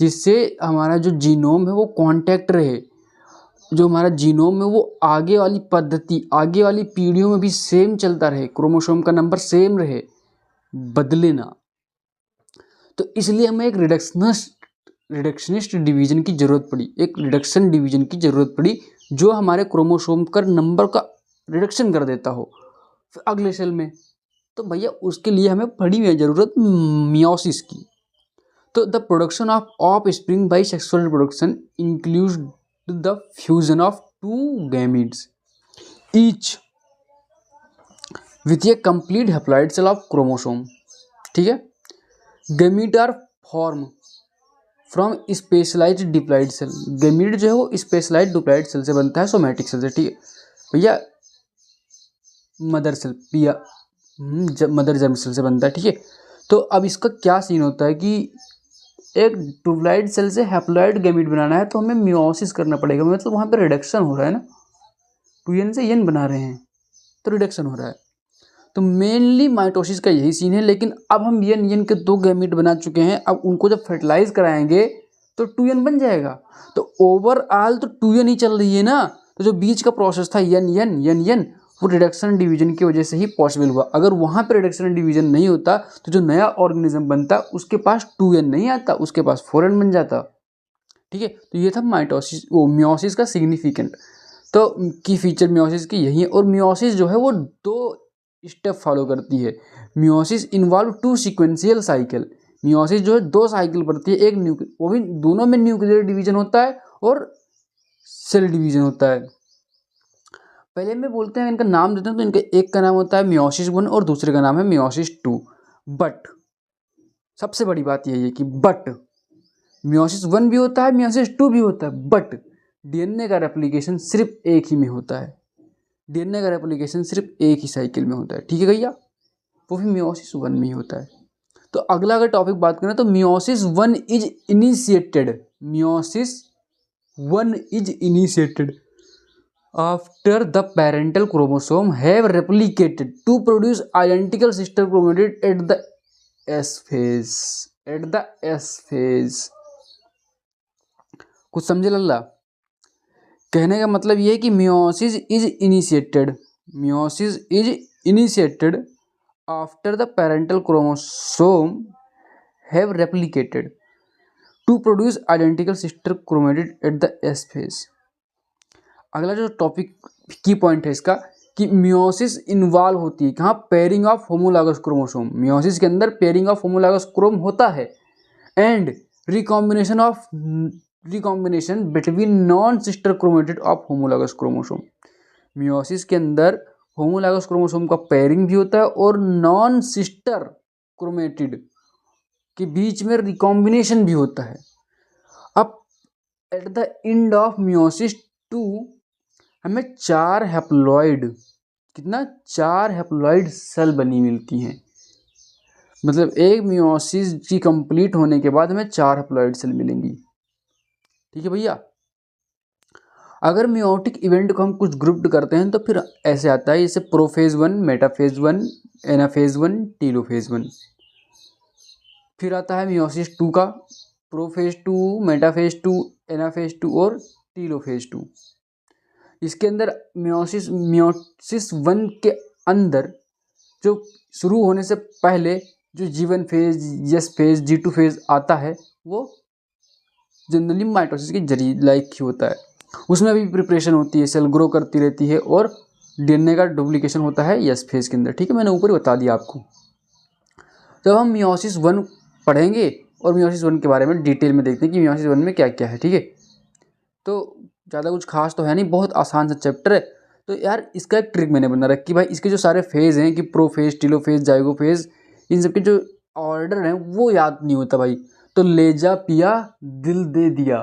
जिससे हमारा जो जीनोम है वो कांटेक्ट रहे, जो हमारा जीनोम है वो आगे वाली पद्धति, आगे वाली पीढ़ियों में भी सेम चलता रहे, क्रोमोसोम का नंबर सेम रहे, बदले ना। तो इसलिए हमें एक रिडक्शनिस्ट डिवीजन की जरूरत पड़ी, एक रिडक्शन डिवीजन की जरूरत पड़ी जो हमारे क्रोमोसोम का नंबर का रिडक्शन कर देता हो फिर अगले सेल में। तो भैया उसके लिए हमें पड़ी हुई है जरूरत मियोसिस की। तो the production of spring by sexual reproduction includes the fusion of two gametes each with a complete haploid cell of chromosome. ठीक है, gamete are form from specialised diploid cell. Gamete जो है वो स्पेशलाइज्ड डिप्लॉइड सेल से बनता है, somatic cell से। ठीक है भैया, मदर सेल पिया मदर जर्म सेल से बनता है। ठीक है, तो अब इसका क्या सीन होता है कि एक डिप्लॉइड सेल से हैप्लॉइड गैमीट बनाना है तो हमें मियोसिस करना पड़ेगा, मतलब वहाँ पे रिडक्शन हो रहा है ना, 2n से n बना रहे हैं तो रिडक्शन हो रहा है। तो मेनली माइटोसिस का यही सीन है। लेकिन अब हम n के 2 गैमीट बना चुके हैं, अब उनको जब फर्टिलाइज कराएंगे तो 2n बन जाएगा। तो ओवरऑल तो 2n ही चल रही है ना, तो जो बीच का प्रोसेस था n वो रिडक्शन डिवीजन की वजह से ही पॉसिबल हुआ। अगर वहाँ पे रिडक्शन डिवीजन नहीं होता तो जो नया ऑर्गेनिज्म बनता उसके पास 2n नहीं आता, उसके पास 4n बन जाता। ठीक है, तो ये था माइटोसिस वो मियोसिस का सिग्निफिकेंट। तो की फीचर मियोसिस की यही है। और मियोसिस जो है वो 2 स्टेप फॉलो करती है। Meiosis involve 2 sequential cycle. Meiosis जो है 2 साइकिल पड़ती है, एक वो भी दोनों में न्यूक्लियर डिवीजन होता है और सेल डिवीजन होता है। पहले में बोलते हैं, इनका नाम देते हैं, तो इनका एक का नाम होता है मियोसिस 1 और दूसरे का नाम है मियोसिस 2। बट सबसे बड़ी बात यही है कि बट मियोसिस 1 भी होता है, मियोसिस 2 भी होता है, बट डीएनए का रेप्लिकेशन सिर्फ एक ही में होता है। डीएनए का रेप्लिकेशन सिर्फ एक ही साइकिल में होता है। ठीक है भैया, वो भी मियोसिस 1 में ही होता है। तो अगला अगर टॉपिक बात करें तो meiosis 1 is initiated, meiosis 1 is initiated after the parental chromosome have replicated to produce identical sister chromatid at the S phase. At the S phase कुछ समझे लल्ला? कहने का मतलब ये है कि meiosis is initiated, meiosis is initiated after the parental chromosome have replicated to produce identical sister chromatid at the S phase. अगला जो टॉपिक की पॉइंट है इसका कि मियोसिस इन्वॉल्व होती है कहाँ, pairing of homologous chromosome. Meiosis के अंदर पेयरिंग ऑफ होमोलॉगस क्रोम होता है and recombination between non sister chromatid of homologous chromosome. Meiosis के अंदर होमोलॉगस क्रोमोसोम का पेयरिंग भी होता है और नॉन सिस्टर क्रोमेटिड के बीच में रिकॉम्बिनेशन भी होता है। अब eight the end of meiosis 2 हमें 4 हैप्लॉइड, कितना 4 हैप्लॉइड सेल बनी मिलती हैं। मतलब एक मियोसिस की कंप्लीट होने के बाद हमें 4 हैप्लॉइड सेल मिलेंगी। ठीक है भैया, अगर मियोटिक इवेंट को हम कुछ ग्रुप्ड करते हैं तो फिर ऐसे आता है, जैसे प्रोफेज 1, मेटाफेज 1, एनाफेज 1, टीलोफेज 1। फिर आता है मियोसिस 2 का प्रोफेज 2, मेटाफेज 2, एनाफेज 2 और टीलोफेज 2। इसके अंदर मियोसिस 1 के अंदर जो शुरू होने से पहले जो G1 phase, S phase, G2 phase आता है वो जनरली माइटोसिस के जरिए लाइक ही होता है। उसमें भी प्रिपरेशन होती है, सेल ग्रो करती रहती है और डीएनए का डुप्लीकेशन होता है एस फेज के अंदर। ठीक है, मैंने ऊपर ही बता दिया आपको। जब हम मियोसिस 1 पढ़ेंगे और मियोसिस 1 के बारे में डिटेल में देखते हैं कि मियोसिस 1 में क्या क्या है। ठीक है, तो ज़्यादा कुछ खास तो है नहीं, बहुत आसान सा चैप्टर है। तो यार इसका एक ट्रिक मैंने बना रखी भाई, इसके जो सारे फेज़ हैं कि प्रोफेज, टीलोफेज, जाइगोफेज, इन सब के जो ऑर्डर हैं वो याद नहीं होता भाई। तो ले जा पिया दिल दे दिया,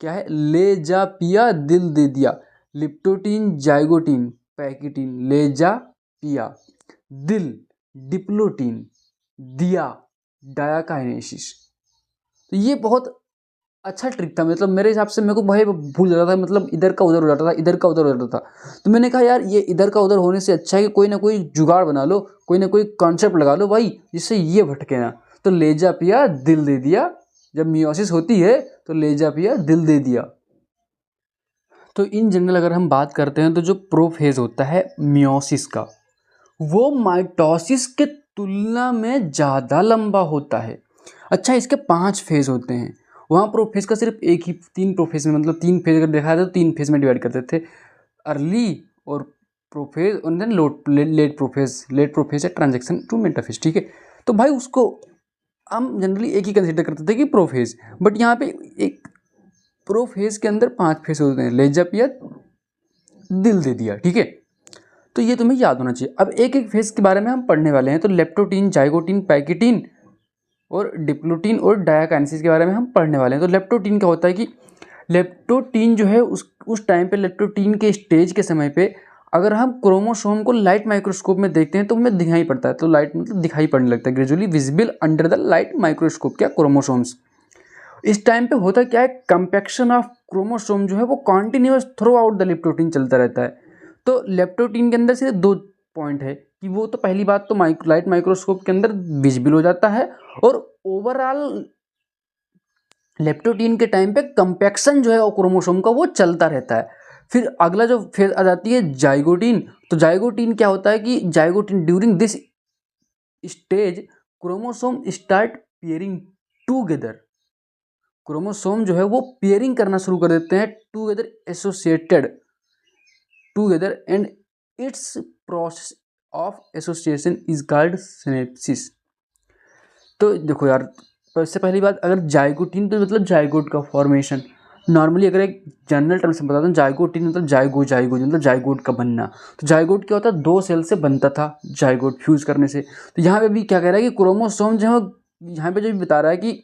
क्या है, ले जा पिया दिल दे दिया, लिप्टोटीन, जाइगोटीन, पैकिटीन, ले जा पिया, दिल डिप्लोटीन, दिया डायाकाइनेसिस। तो ये बहुत अच्छा ट्रिक था, मतलब मेरे हिसाब से मेरे को भाई भूल जाता था, मतलब इधर का उधर हो जाता था, इधर का उधर हो जाता था। तो मैंने कहा यार ये इधर का उधर होने से अच्छा है कि कोई ना कोई जुगाड़ बना लो, कोई ना कोई कॉन्सेप्ट लगा लो भाई, जिससे ये भटके ना। तो लेजा पिया दिल दे दिया, जब मियोसिस होती है तो लेजा पिया दिल दे दिया। तो इन जनरल अगर हम बात करते हैं तो जो प्रोफेज होता है मियोसिस का, वो माइटोसिस के तुलना में ज़्यादा लंबा होता है। अच्छा, इसके 5 फेज होते हैं, वहाँ प्रोफेज का सिर्फ एक ही 3 प्रोफेज में, मतलब 3 फेज अगर देखा जाए तो 3 फेज में डिवाइड करते थे, अर्ली और प्रोफेज और देन लेट प्रोफेज है ट्रांजेक्शन टू मेटाफेज। ठीक है, तो भाई उसको हम जनरली एक ही कंसिडर करते थे कि प्रोफेज, बट यहाँ पे एक प्रोफेज के अंदर 5 फेज होते हैं, लेजा पिया दिल दे दिया। ठीक है, तो ये तुम्हें याद होना चाहिए। अब एक एक फेज के बारे में हम पढ़ने वाले हैं, तो लेप्टोटीन, जाइगोटीन, पैकेटीन और डिप्लोटीन और डायाकाइनेसिस के बारे में हम पढ़ने वाले हैं। तो लेप्टोटीन क्या होता है कि लेप्टोटीन जो है उस टाइम पे, लेप्टोटीन के स्टेज के समय पे, अगर हम क्रोमोसोम को लाइट माइक्रोस्कोप में देखते हैं तो हमें दिखाई पड़ता है, तो लाइट मतलब दिखाई पड़ने लगता है, gradually visible under the light microscope, क्या क्रोमोसोम्स। इस टाइम पे होता क्या है, कंपैक्शन ऑफ क्रोमोसोम जो है वो continuous through out the leptotene चलता रहता है। तो लेप्टोटीन के अंदर सिर्फ 2 पॉइंट है कि वो तो पहली बात तो लाइट माइक्रोस्कोप के अंदर विजिबल हो जाता है, और ओवरऑल लेप्टोटीन के टाइम पे कंपैक्शन जो है वो क्रोमोसोम का वो चलता रहता है। फिर अगला जो फेज आ जाती है जाइगोटीन। तो जाइगोटीन क्या होता है कि zygotene during this stage chromosome start pairing together. Chromosome जो है वो पेयरिंग करना शुरू कर देते हैं together, associated together, and it's process of association is called synapses. तो देखो यार, इससे पहली बात, अगर जाइगोटीन तो मतलब जाइगोट का फॉर्मेशन, नॉर्मली अगर एक जनरल टर्म से बताता हूँ, जाइगोटीन मतलब जाइगोट मतलब जाइगोट का बनना। तो जाइगोट क्या होता है, 2 सेल से बनता था जाइगोट फ्यूज करने से। तो यहाँ पे भी क्या कह रहा है कि क्रोमोसोम जो है, यहाँ पे जो भी बता रहा है कि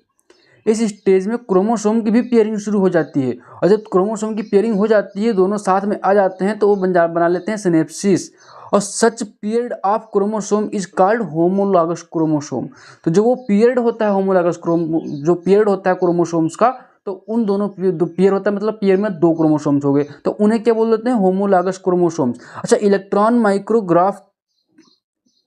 इस स्टेज में क्रोमोसोम की भी पेयरिंग शुरू हो जाती है, और जब क्रोमोसोम की पेयरिंग हो जाती है, दोनों साथ में आ जाते हैं, तो वो बना लेते हैं सिनेप्सिस। और such period of chromosome is called homologous chromosome. तो जो वो पीरियड होता है होमोलॉगस जो पीरियड होता है क्रोमोसोम्स का, तो उन दोनों पीयर होता है, मतलब पीयर में 2 क्रोमोसोम्स हो गए, तो उन्हें क्या बोल देते हैं, होमोलॉगस क्रोमोसोम्स। अच्छा, इलेक्ट्रॉन माइक्रोग्राफ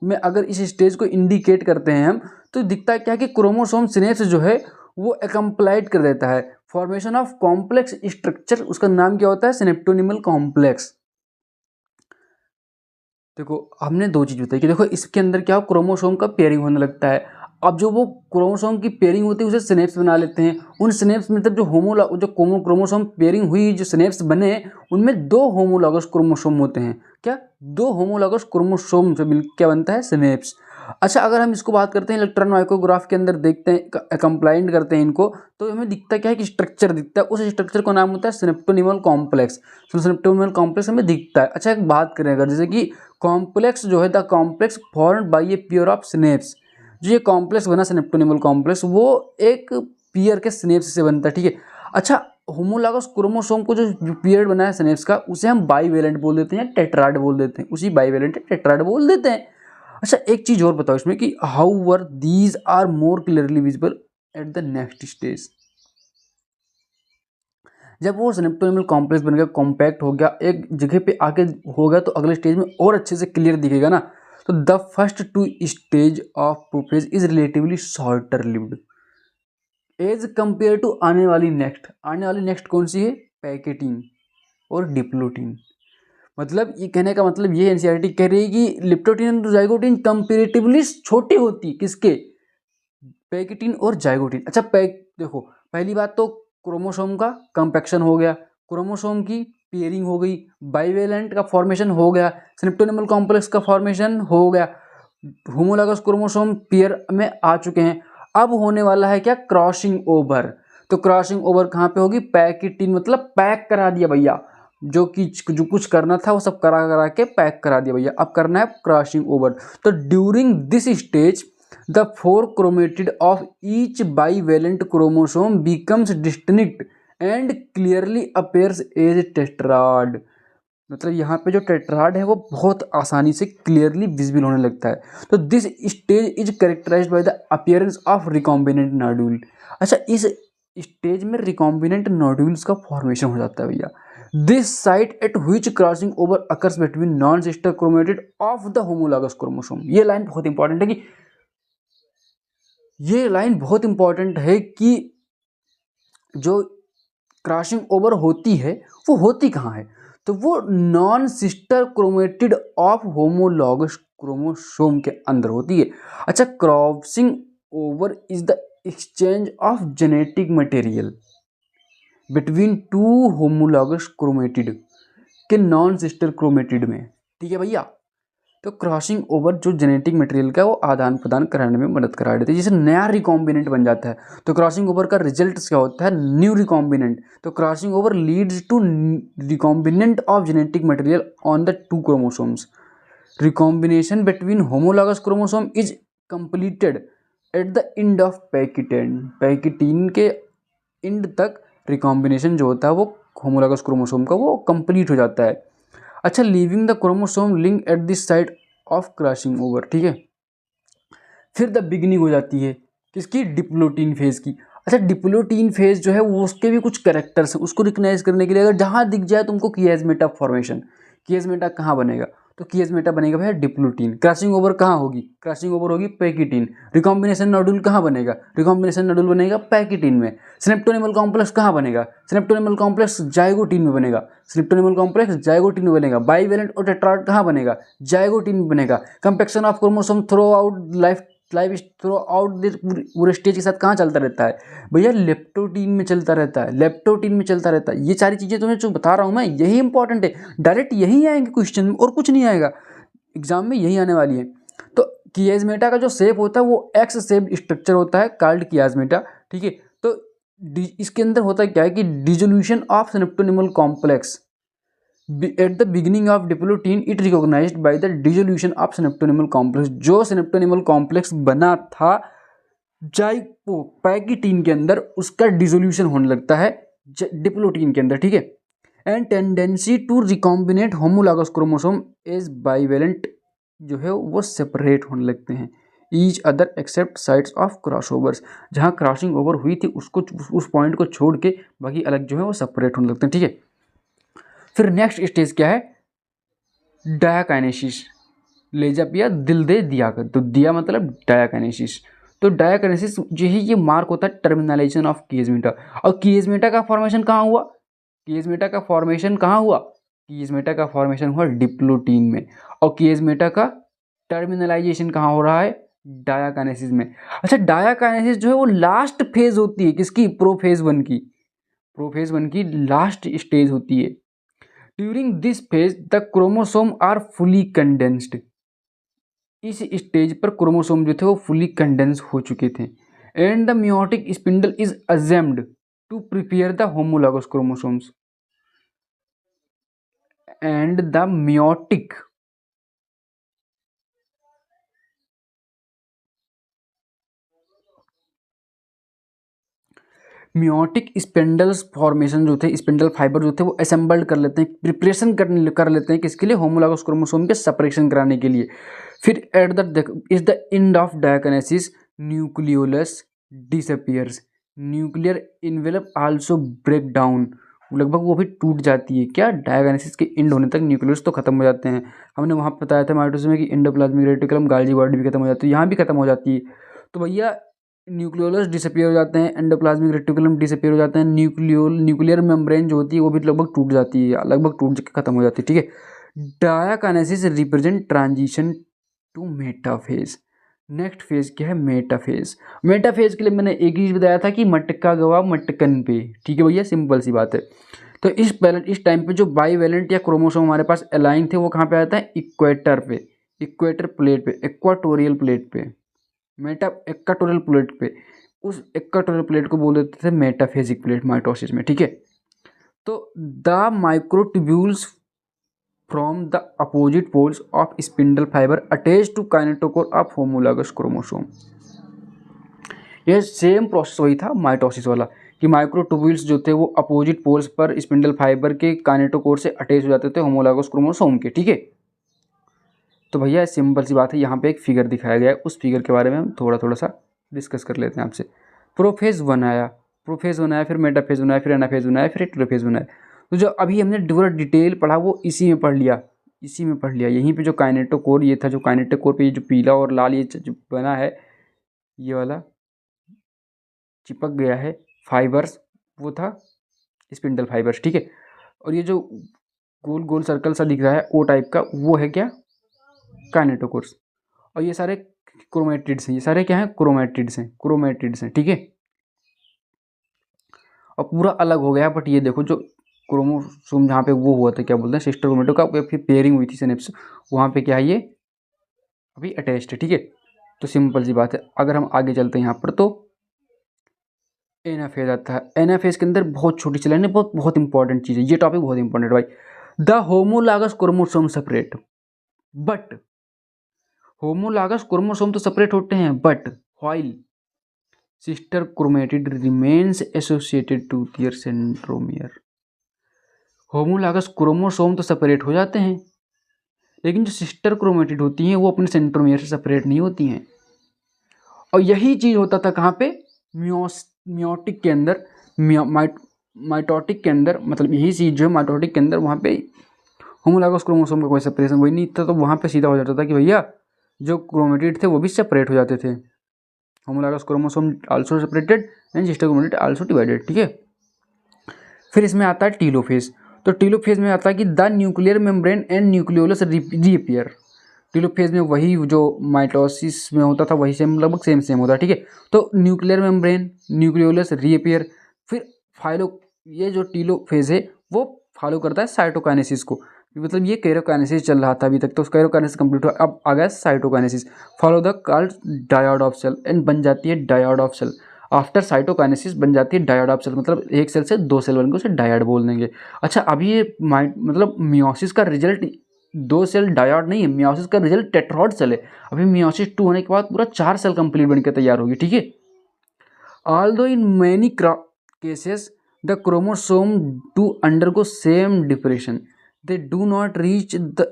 में अगर इस स्टेज को इंडिकेट करते हैं हम, तो दिखता क्या है कि क्रोमोसोम सिनेप्स जो है वो एकम्प्लाइड कर देता है, फॉर्मेशन ऑफ कॉम्प्लेक्स स्ट्रक्चर, उसका नाम क्या होता है, सिनेप्टोनिमल कॉम्प्लेक्स। देखो हमने 2 चीज बताई कि देखो इसके अंदर क्या हो, क्रोमोसोम का पेयरिंग होने लगता है। अब जो वो क्रोमोसोम की पेयरिंग होती है उसे सिनेप्स बना लेते हैं। उन सिनेप्स मतलब जो क्रोमोसोम पेयरिंग हुई, जो सिनेप्स बने, उनमें 2 होमोलॉगस क्रोमोसोम होते हैं। क्या, 2 होमोलॉगस क्रोमोसोम से मिल क्या बनता है, सिनेप्स। अच्छा, अगर हम इसको बात करते हैं इलेक्ट्रॉन माइक्रोग्राफ के अंदर देखते हैं, कंप्लाइंट करते हैं इनको, तो हमें दिखता क्या है कि स्ट्रक्चर दिखता है, उस स्ट्रक्चर का नाम होता है सिनेप्टोनिमल कॉम्प्लेक्स। तो सिनेप्टोनिमल कॉम्प्लेक्स हमें दिखता है। अच्छा, एक बात करें अगर, जैसे कि कॉम्प्लेक्स जो है, the complex formed by a pair of synapse, जो ये कॉम्प्लेक्स बना सिनेप्टोनिमल कॉम्प्लेक्स, वो एक पेयर के सिनेप्स से बनता है। ठीक है, अच्छा, होमोलॉगस क्रोमोसोम को जो पेयर बना है सिनेप्स का, उसे हम बाईवेलेंट बोल देते हैं या टेट्राड बोल देते हैं, उसी बाईवेलेंट टेट्राड बोल देते हैं। अच्छा, एक चीज और बताओ इसमें कि how were these are more clearly visible at the next stage. जब वो सिनेप्टोनिमल कॉम्प्लेक्स बन गया, कॉम्पैक्ट हो गया, एक जगह पे आके हो गया, तो अगले स्टेज में और अच्छे से क्लियर दिखेगा ना। तो the first 2 stage of prophase is relatively shorter lived as compare to आने वाली नेक्स्ट कौन सी है, पैकेटीन और डिप्लोटीन। मतलब ये कहने का मतलब ये एनसीईआरटी कह रही है कि लिप्टोटीन और जाइगोटीन कंपेरेटिवली छोटी होती, किसके, पैकेटीन और जाइगोटीन। अच्छा, देखो पहली बात तो क्रोमोसोम का कंपैक्शन हो गया, क्रोमोसोम की पेयरिंग हो गई, बाइवेलेंट का फॉर्मेशन हो गया, सिनेप्टोनिमल कॉम्प्लेक्स का फॉर्मेशन हो गया, होमोलॉगस क्रोमोसोम पेयर में आ चुके हैं। अब होने वाला है क्या, क्रॉसिंग ओवर। तो क्रॉसिंग ओवर कहाँ पे होगी, पैकेटीन, मतलब पैक करा दिया भैया, जो कुछ करना था वो सब करा के पैक करा दिया भैया, अब करना है क्रॉसिंग ओवर। तो during this stage the 4 chromatid of each bivalent chromosome becomes distinct and clearly appears as tetrad। मतलब यहाँ पे जो टेट्राड है वो बहुत आसानी से क्लियरली विजिबल होने लगता है। तो this stage is characterised by the appearance of recombinant nodule. अच्छा, इस स्टेज में रिकॉम्बिनेंट नोड्यूल्स का फॉर्मेशन हो जाता है भैया। This site at which crossing over occurs between non sister chromatid of the homologous chromosome. ये लाइन बहुत इंपॉर्टेंट है कि जो क्रॉसिंग ओवर होती है वो होती कहाँ है, तो वो non sister chromatid of homologous chromosome के अंदर होती है। अच्छा, crossing over is the exchange of genetic material between two homologous chromatid के नॉन सिस्टर क्रोमेटिड में। ठीक है भैया, तो क्रॉसिंग ओवर जो जेनेटिक मटेरियल का वो आदान प्रदान कराने में मदद करा देती है, जैसे नया रिकॉम्बिनेंट बन जाता है तो क्रॉसिंग ओवर का रिजल्ट क्या होता है, न्यू रिकॉम्बिनेंट। तो crossing over leads to recombinant of genetic material on the two chromosomes. Recombination between homologous chromosome is completed at the end of pachytene. Pachytene के एंड तक रिकॉम्बिनेशन जो होता है वो होमोलॉगस क्रोमोसोम का वो कंप्लीट हो जाता है। अच्छा, leaving the chromosome link at this side of crossing over. ठीक है, फिर द बिगिनिंग हो जाती है किसकी, डिप्लोटीन फेज की। अच्छा, डिप्लोटीन फेज जो है वो उसके भी कुछ कैरेक्टर्स हैं, उसको रिकग्नाइज करने के लिए अगर जहाँ दिख जाए तुमको कियाज्मेटा फॉर्मेशन, कियाज्मेटा कहाँ बनेगा, तो कियाज्मेटा बनेगा भैया डिप्लोटीन। क्रॉसिंग ओवर कहाँ होगी, क्रॉसिंग ओवर होगी पैकिटीन। रिकॉम्बिनेशन नोड्यूल कहाँ बनेगा, रिकॉम्बिनेशन नोड्यूल बनेगा पैकिटीन में। स्नेप्टोनिमल कॉम्प्लेक्स कहाँ बनेगा, स्नेप्टोनिमल कॉम्प्लेक्स जाइगोटीन में बनेगा, स्नेप्टोनिमल कॉम्प्लेक्स जाइगोटीन में बनेगा। बाइवेलेंट और टेट्राड कहाँ बनेगा, जाइगोटीन में बनेगा। Compaction of chromosome through out life through out this पूरे स्टेज के साथ कहाँ चलता रहता है भैया, लेप्टोटीन में चलता रहता है, लेप्टोटीन में चलता रहता है। ये सारी चीज़ें तुम्हें जो बता रहा हूँ मैं यही इंपॉर्टेंट है, डायरेक्ट यही आएंगे क्वेश्चन में और कुछ नहीं आएगा एग्जाम में, यही आने वाली है। तो कियाज्मेटा का जो शेप होता है वो एक्स शेप्ड स्ट्रक्चर होता है, कॉल्ड कियाज्मेटा। ठीक है, तो इसके अंदर होता क्या है कि dissolution of synaptonemal complex at the beginning of diplotene it recognised by the dissolution of synaptonemal complex. जो सिनेप्टोनिमल कॉम्प्लेक्स बना था पैकिटीन के अंदर उसका डिसोल्यूशन होने लगता है डिप्लोटीन के अंदर। ठीक है, and tendency to recombinate homologous chromosome as bivalent जो है वो सेपरेट होने लगते हैं each other except sites of crossovers. जहाँ क्रॉसिंग ओवर हुई थी उसको उस पॉइंट को छोड़ के बाकी अलग जो है वो सेपरेट होने लगते हैं। ठीक है, फिर नेक्स्ट स्टेज क्या है, डायाकाइनेसिस। ले जा पिया दिल दे दिया कर, तो दिया मतलब डायाकाइनेसिस। तो डायाकाइनेसिस जो है ये मार्क होता है टर्मिनलाइजेशन ऑफ कियाज्मेटा। और कियाज्मेटा का फॉर्मेशन कहाँ हुआ, कियाज्मेटा का फॉर्मेशन कहाँ हुआ, कियाज्मेटा का फॉर्मेशन हुआ डिप्लोटीन में। और कियाज्मेटा का टर्मिनलाइजेशन कहाँ हो रहा है, डायाकाइनेसिस में। अच्छा, डायाकाइनेसिस जो है वो लास्ट फेज होती है किसकी, प्रोफेज वन की, प्रोफेज वन की लास्ट स्टेज होती है। During this phase the chromosome are fully condensed. इस स्टेज पर क्रोमोसोम जो थे वो फुली कंडेंस हो चुके थे। And the meiotic spindle is assembled to prepare the homologous chromosomes. And the meiotic meiotic spindles formation जो थे, स्पिंडल फाइबर जो थे वो असेंबल्ड कर लेते हैं, प्रिपरेशन कर लेते हैं किसके लिए, होमोलॉगस क्रोमोसोम के सेपरेशन कराने के लिए। फिर at the is the end of diakinesis nucleolus disappears. Nuclear envelope also break down, लगभग वो भी टूट जाती है। क्या, डायाकाइनेसिस के एंड होने तक न्यूक्लियस तो खत्म हो जाते हैं। हमने वहाँ बताया था माइटोसिस में कि एंडोप्लाज्मिक रेटिकुलम गाल्गी बॉडी भी खत्म हो जाती है, यहाँ भी खत्म हो जाती है। तो भैया न्यूक्लियोलस डिसअपियर हो जाते हैं, एंडोप्लाज्मिक रेटिकुलम डिसअपियर हो जाते हैं, न्यूक्लियर मेम्ब्रेन जो होती है वो भी लगभग टूट जाती है, लगभग टूट के खत्म हो जाती है। ठीक है, diakinesis represent transition to metaphase. Next phase क्या है, मेटाफेज। मेटाफेज के लिए मैंने एक ही बताया था कि मटका गवा मटकन पे। ठीक है भैया, सिंपल सी बात है। तो इस टाइम पे जो बाईवेलेंट या क्रोमोसोम हमारे पास अलाइन थे वो कहाँ पे आता है, इक्वेटर पे, इक्वेटर प्लेट पे, इक्वाटोरियल प्लेट पे, इक्वाटोरियल प्लेट पे। उस इक्वाटोरियल प्लेट को बोल देते थे मेटाफेजिक प्लेट माइटोसिस में। ठीक है, तो the microtubules from the opposite poles of spindle fiber attach to kinetochore of homologous chromosome. यह सेम प्रोसेस वही था माइटोसिस वाला कि माइक्रोट्यूब्यूल्स जो थे वो अपोजिट पोल्स पर स्पिंडल फाइबर के काइनेटोकोर से अटैच हो जाते थे होमोलॉगस क्रोमोसोम के। ठीक है, तो भैया सिंपल सी बात है, यहाँ पे एक फिगर दिखाया गया है, उस फिगर के बारे में हम थोड़ा सा डिस्कस कर लेते हैं आपसे। प्रोफेज वन आया, प्रोफेज होना है, फिर मेटाफेज होना है, फिर एनाफेज होना है, फिर टेलोफेज होना है। तो जो अभी हमने पूरा डिटेल पढ़ा वो इसी में पढ़ लिया, इसी में पढ़ लिया। यहीं पे जो काइनेटोकोर ये था, जो काइनेटोकोर पे ये जो पीला और लाल ये जो बना है, ये वाला चिपक गया है फाइबर्स, वो था स्पिंडल फाइबर्स, ठीक है। और ये जो गोल गोल सर्कल सा दिख रहा है ओ टाइप का, वो है क्या, काइनेटोकोर्स। और ये सारे क्रोमेटिड्स हैं, ये सारे क्या हैं, क्रोमेटिड्स हैं, क्रोमेटिड्स हैं, ठीक है। और पूरा अलग हो गया, बट ये देखो जो क्रोमोसोम जहाँ पे वो हुआ था, क्या बोलते हैं, सिस्टर क्रोमेटो का फिर पेयरिंग हुई थी सिनेप्स, वहाँ पे क्या है, ये अभी अटैच्ड है, ठीक है। तो सिंपल सी बात है। अगर हम आगे चलते हैं यहाँ पर, तो एनाफेज आता है। एनाफेज के अंदर बहुत छोटी सी लाइन है, बहुत बहुत इंपॉर्टेंट चीज़ है, ये टॉपिक बहुत इंपॉर्टेंट है भाई। The homologous chromosome separate, but homologous chromosome तो सेपरेट होते हैं, but while sister chromatid remains associated to their centromere. Homologous chromosome तो सेपरेट हो जाते हैं, लेकिन जो सिस्टर क्रोमेटिड होती हैं वो अपने सेंट्रोमियर से सेपरेट नहीं होती हैं। और यही चीज़ होता था कहाँ पे, मियोटिक के अंदर, माइटोटिक के अंदर, मतलब यही चीज़ जो है माइटोटिक के अंदर, वहाँ पे होमोलागस क्रोमोसोम का कोई सेपरेशन वही नहीं था। तो वहाँ पे सीधा हो जाता था कि भैया जो क्रोमेटिड थे वो भी सेपरेट हो जाते थे। Homologous chromosome also separated and sister chromatid also divided, ठीक है। फिर इसमें आता है टीलोफेज। तो टीलोफेज में आता है कि the nuclear membrane and nucleolus reappear. Telophase में वही जो माइटोसिस में होता था वही सेम, लगभग सेम सेम होता है, ठीक है। तो न्यूक्लियर मेम्ब्रेन, न्यूक्लियोलस रीअपियर, फिर फाइलो, ये जो टीलोफेज है वो फॉलो करता है साइटोकाइनेसिस को। मतलब ये कैरोकाइनेसिस चल रहा था अभी तक, तो कैरोकाइनेसिस कंप्लीट हुआ, अब आ गया cytokinesis. Follow the called dyad of cell and बन जाती है dyad of cell. After cytokinesis बन जाती है डायोड ऑफ सेल, मतलब एक सेल से दो सेल बन के उसे डायोड बोल देंगे। अच्छा, अभी ये मतलब मियोसिस का रिजल्ट दो सेल डायोड नहीं है, मियोसिस का रिजल्ट टेट्राड सेल है। अभी मियोसिस 2 होने के बाद पूरा 4 सेल कंप्लीट बनकर तैयार होगी, ठीक है। Although in many cases the chromosome do undergo same differentiation, they do not reach the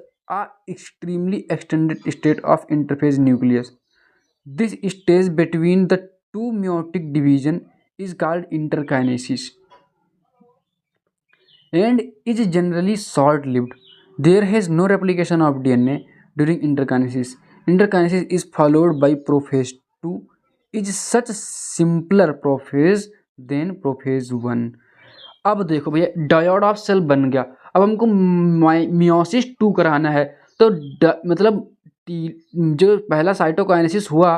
extremely extended state of interphase nucleus. This stage between the two meiotic division is called interkinesis and is generally short lived. There has no replication of DNA during interkinesis. Interkinesis is followed by prophase 2, is such simpler prophase than prophase 1. अब देखो भैया diode of cell बन गया, अब हमको meiosis 2 कराना है। तो मतलब जो पहला साइटोकाइनेसिस हुआ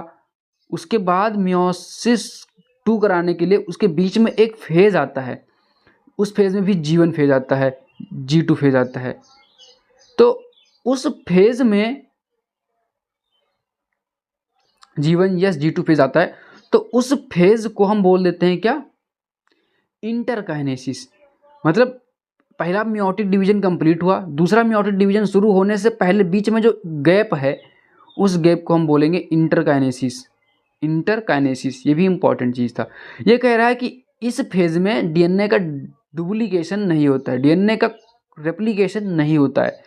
उसके बाद मियोसिस 2 कराने के लिए उसके बीच में एक फेज आता है, उस फेज में भी G1 फेज आता है, G2 फेज आता है। तो उस फेज में G1 यस G2 फेज आता है, तो उस फेज को हम बोल देते हैं क्या, इंटरकाइनेसिस। मतलब पहला मियोटिक डिवीजन कंप्लीट हुआ, दूसरा मियोटिक डिवीजन शुरू होने से पहले बीच में जो गैप है उस गैप को हम बोलेंगे इंटरकाइनेसिस। इंटरकाइनेसिस ये भी इंपॉर्टेंट चीज़ था। ये कह रहा है कि इस फेज में डीएनए का डुप्लीकेशन नहीं होता है, डीएनए का रेप्लिकेशन नहीं होता है।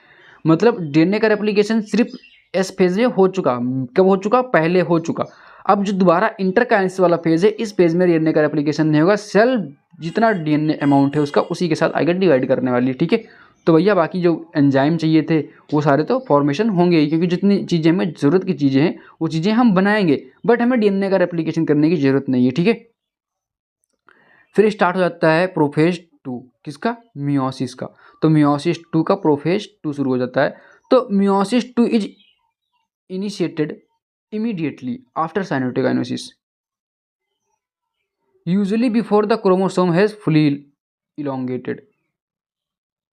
मतलब डीएनए का रेप्लिकेशन सिर्फ एस फेज में हो चुका, कब हो चुका, पहले हो चुका। अब जो दोबारा इंटरकाइनेसिस वाला फेज है, इस फेज में डीएनए का रेप्लिकेशन नहीं होगा, सेल जितना डीएनए अमाउंट है उसका उसी के साथ आगे डिवाइड करने वाली है, ठीक है। तो भैया बाकी जो एंजाइम चाहिए थे वो सारे तो फॉर्मेशन होंगे ही, क्योंकि जितनी चीज़ें हमें ज़रूरत की चीज़ें हैं वो चीज़ें हम बनाएंगे, बट हमें डीएनए का रेप्लिकेशन करने की ज़रूरत नहीं है, ठीक है। फिर स्टार्ट हो जाता है प्रोफेज 2, किसका, मियोसिस का। तो मियोसिस 2 का प्रोफेज 2 शुरू हो जाता है। तो meiosis 2 is initiated immediately after cytokinesis, usually before the chromosome has fully elongated.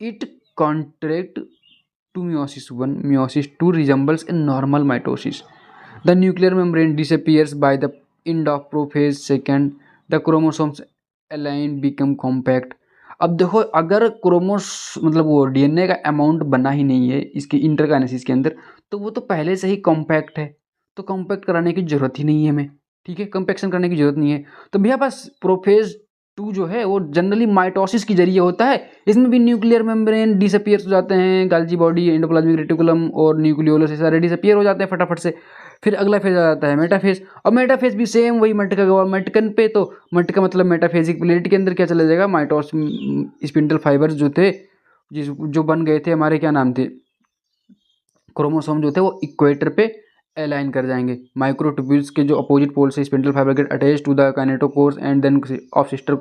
It contract to meiosis 1. Meiosis 2 resembles a normal mitosis. The nuclear membrane disappears by the end of prophase 2. The chromosomes align become compact. अब देखो अगर मतलब वो DNA का amount बना ही नहीं है इसके इंटरकाइनेसिस के अंदर, तो वो तो पहले से ही कॉम्पैक्ट है, तो कॉम्पैक्ट कराने की ज़रूरत ही नहीं है हमें, ठीक है। कॉम्पैक्शन करने की ज़रूरत नहीं है। तो भैया बस प्रोफेज 2 जो है वो जनरली माइटोसिस के जरिए होता है। इसमें भी न्यूक्लियर मेम्ब्रेन डिसअपियर हो जाते हैं, गाल्जी बॉडी, एंडोप्लाज्मिक रेटिकुलम और न्यूक्लियोलस सारे डिसअपियर हो जाते हैं फटाफट से। फिर अगला फेज आ जाता है मेटाफेज। अब मेटाफेज भी सेम वही मटका का मटकन पे, तो मटका मतलब मेटाफेजिक प्लेट के अंदर क्या चला जाएगा, माइटोस स्पिंडल फाइबर्स जो थे जो बन गए थे हमारे, क्या नाम थे, क्रोमोसोम जो थे वो इक्वेटर पे अलाइन कर जाएंगे। माइक्रोट्यूब्यूल्स के जो अपोजिट पोल से spindle fiber get attach to the kinetochores and then of sister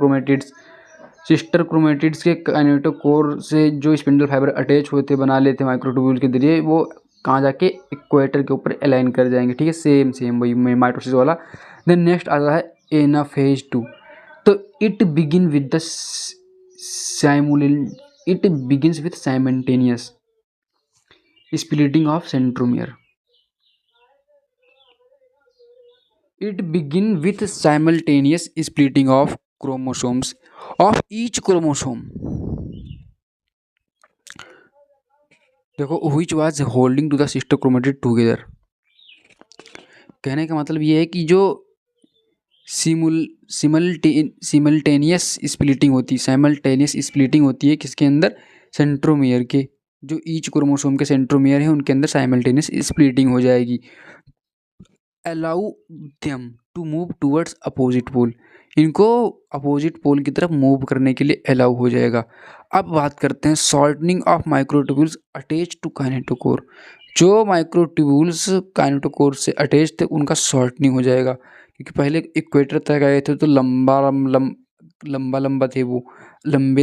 chromatids के काइनेटोकोर से जो स्पिंडल फाइबर अटैच हुए थे बना लेते माइक्रोट्यूब्यूल के जरिए, वो कहाँ जाके इक्वेटर के ऊपर अलाइन कर जाएंगे। ठीक है, सेम वही माइटोसिस वाला। देन नेक्स्ट आता है एनाफेज 2। तो it begin with the simultaneous splitting of centromere. It begin with simultaneous splitting of chromosomes of each chromosome. देखो which was holding to the sister chromatid together. कहने का मतलब ये है कि जो सिमल्टेनियस स्प्लिटिंग होती है किसके अंदर, सेंट्रोमियर के, जो ईच क्रोमोसोम के सेंट्रोमियर है उनके अंदर साइमल्टेनियस स्प्लिटिंग हो जाएगी। Allow them to move towards opposite pole, इनको अपोजिट पोल की तरफ मूव करने के लिए अलाउ हो जाएगा। अब बात करते हैं shortening of microtubules attach to kinetochore. जो माइक्रोट्यूब्यूल्स काइनेटोकोर से अटैच थे उनका शॉर्टनिंग हो जाएगा, क्योंकि पहले इक्वेटर तक आए थे तो लंबे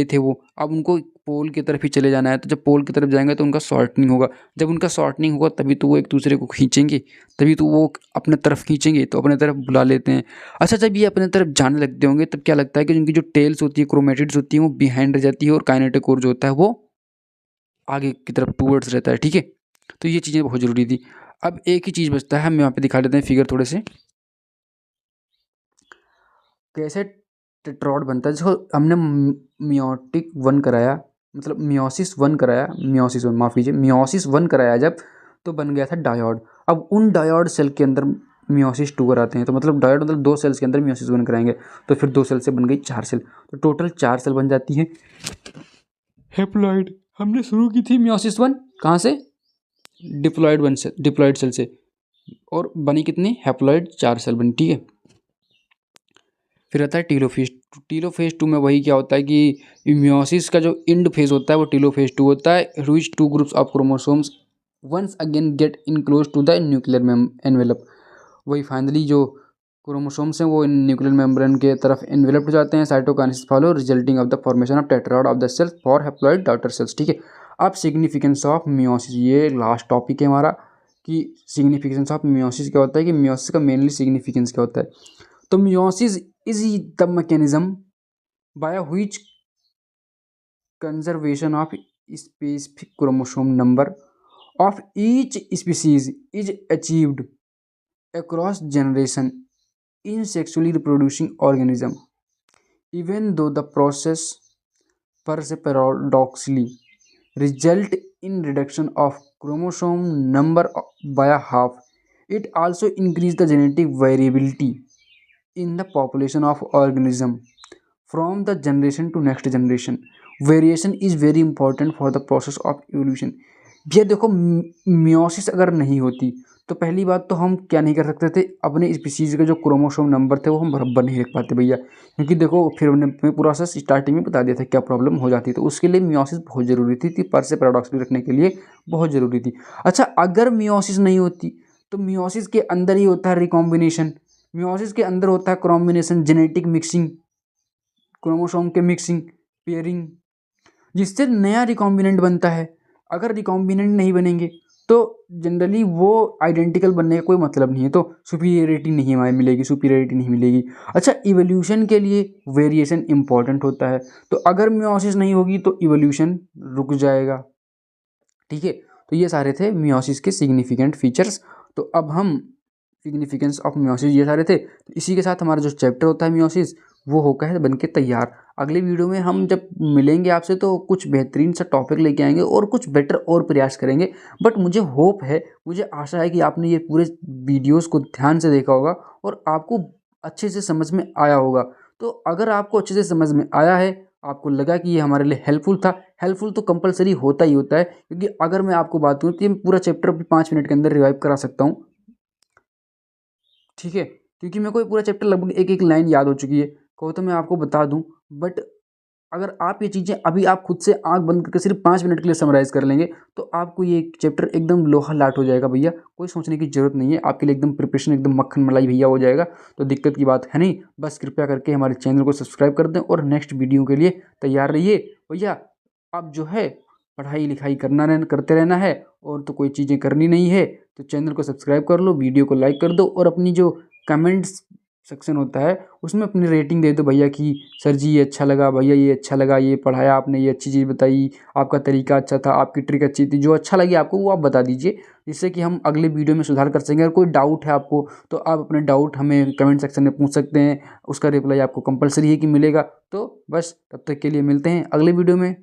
थे वो, अब उनको पोल की तरफ ही चले जाना है। तो जब पोल की तरफ जाएंगे तो उनका शॉर्टनिंग होगा, जब उनका शॉर्टनिंग होगा तभी तो वो एक दूसरे को खींचेंगे, तभी तो वो अपने तरफ खींचेंगे, तो अपने तरफ बुला लेते हैं। अच्छा, जब ये अपने तरफ जाने लगते होंगे तब क्या लगता है कि उनकी जो टेल्स होती है, क्रोमेटिड्स होती हैं, वो बिहाइंड रह जाती है और काइनेटोकोर जो होता है वो आगे की तरफ टूवर्ड्स रहता है। ठीक है, तो ये चीज़ें बहुत ज़रूरी थी। अब एक ही चीज़ बचता है, हम यहाँ पे दिखा देते हैं फिगर थोड़े से, कैसे टेट्रॉड बनता है। देखो हमने मियोसिस वन कराया जब, तो बन गया था डायोड। अब उन डायोड सेल के अंदर मियोसिस 2 कराते हैं, तो मतलब डायोड मतलब 2 सेल्स के अंदर मियोसिस 1 कराएंगे, तो फिर 2 सेल से बन गई 4 सेल, तो टोटल 4 सेल बन जाती है हैप्लॉइड। हमने शुरू की थी मियोसिस 1 कहाँ से, डिप्लॉइड सेल से, और बनी कितनी, हैप्लॉइड 4 सेल बनी। ठीक है, फिर आता है टीलोफेज 2 में वही क्या होता है कि मियोसिस का जो एंड फेज होता है वो टीलोफेज 2 होता है, which 2 groups of chromosomes once again get enclose to the nuclear envelope. वही फाइनली जो क्रोमोसोम्स हैं वो न्यूक्लियर मेम्ब्रेन के तरफ एनवेलप हो जाते हैं। Cytokinesis follow resulting of the formation of tetrad of the cells for haploid daughter cells. ठीक है, अब सिग्निफिकेंस ऑफ मियोसिस, ये लास्ट टॉपिक है हमारा कि सिग्निफिकेंस ऑफ मियोसिस क्या होता है, कि मियोसिस का मेनली सिग्निफिकेंस क्या होता है। तो meiosis is the mechanism by which conservation of specific chromosome number of each species is achieved across generation in sexually reproducing organism, even though the process per se paradoxically result in reduction of chromosome number by a half. It also increase the genetic variability in the population of organism from the generation to next generation. Variation is very important for the process of evolution. भैया देखो meiosis अगर नहीं होती तो पहली बात तो हम क्या नहीं कर सकते थे, अपने स्पीसीज के जो क्रोमोसोम नंबर थे वो हम बराबर नहीं रख पाते भैया, क्योंकि देखो फिर हमने पूरा सा स्टार्टिंग में बता दिया था क्या प्रॉब्लम हो जाती, तो उसके लिए मियोसिस बहुत ज़रूरी थी पर से पैराडॉक्स भी रखने के लिए बहुत ज़रूरी थी। अच्छा, अगर मियोसिस नहीं होती तो मियोसिस के अंदर ही होता है रिकॉम्बिनेशन, मियोसिस के अंदर होता है कॉम्बिनेशन, जेनेटिक मिक्सिंग, क्रोमोसोम के मिक्सिंग, पेयरिंग, जिससे नया रिकॉम्बिनेंट बनता है। अगर रिकॉम्बिनेंट नहीं बनेंगे तो जनरली वो आइडेंटिकल बनने का कोई मतलब नहीं है, तो सुपीरियरिटी नहीं मिलेगी। अच्छा, इवोल्यूशन के लिए वेरिएशन इंपॉर्टेंट होता है, तो अगर मियोसिस नहीं होगी तो इवोल्यूशन रुक जाएगा। ठीक है, तो ये सारे थे मियोसिस के सिग्निफिकेंट फीचर्स। तो अब हम सिग्निफिकेंस ऑफ मियोसिस ये सारे थे, तो इसी के साथ हमारा जो चैप्टर होता है मियोसिस वो होकर है बन के तैयार। अगले वीडियो में हम जब मिलेंगे आपसे तो कुछ बेहतरीन सा टॉपिक लेके आएंगे और कुछ बेटर और प्रयास करेंगे। बट मुझे होप है, मुझे आशा है कि आपने ये पूरे वीडियोस को ध्यान से देखा होगा और आपको अच्छे से समझ में आया होगा। तो अगर आपको अच्छे से समझ में आया है, आपको लगा कि ये हमारे लिए हेल्पफुल तो कंपलसरी होता ही होता है, क्योंकि अगर मैं आपको बात करूँ तो ये पूरा चैप्टर भी 5 मिनट के अंदर रिवाइव करा सकता हूँ। ठीक है, क्योंकि मेरे को ये पूरा चैप्टर लगभग एक एक लाइन याद हो चुकी है। कहो तो मैं आपको बता दूँ, बट अगर आप ये चीज़ें अभी आप खुद से आँख बंद करके सिर्फ 5 मिनट के लिए समराइज़ कर लेंगे, तो आपको ये चैप्टर एकदम लोहा लाट हो जाएगा भैया। कोई सोचने की ज़रूरत नहीं है, आपके लिए एकदम प्रिपरेशन एकदम मक्खन मलाई भैया हो जाएगा। तो दिक्कत की बात है नहीं। बस कृपया करके हमारे चैनल को सब्सक्राइब कर दें और नेक्स्ट वीडियो के लिए तैयार रहिए। भैया आप जो है पढ़ाई लिखाई करते रहना है, और तो कोई चीज़ें करनी नहीं है। तो चैनल को सब्सक्राइब कर लो, वीडियो को लाइक कर दो, और अपनी जो कमेंट्स सेक्शन होता है उसमें अपनी रेटिंग दे दो भैया कि सर जी ये अच्छा लगा, भैया ये अच्छा लगा, ये पढ़ाया आपने, ये अच्छी चीज़ बताई, आपका तरीका अच्छा था, आपकी ट्रिक अच्छी थी। जो अच्छा लगे आपको वो आप बता दीजिए, जिससे कि हम अगले वीडियो में सुधार कर सकें। अगर कोई डाउट है आपको तो आप अपने डाउट हमें कमेंट सेक्शन में पूछ सकते हैं, उसका रिप्लाई आपको कंपलसरी है कि मिलेगा। तो बस तब तक के लिए मिलते हैं अगले वीडियो में।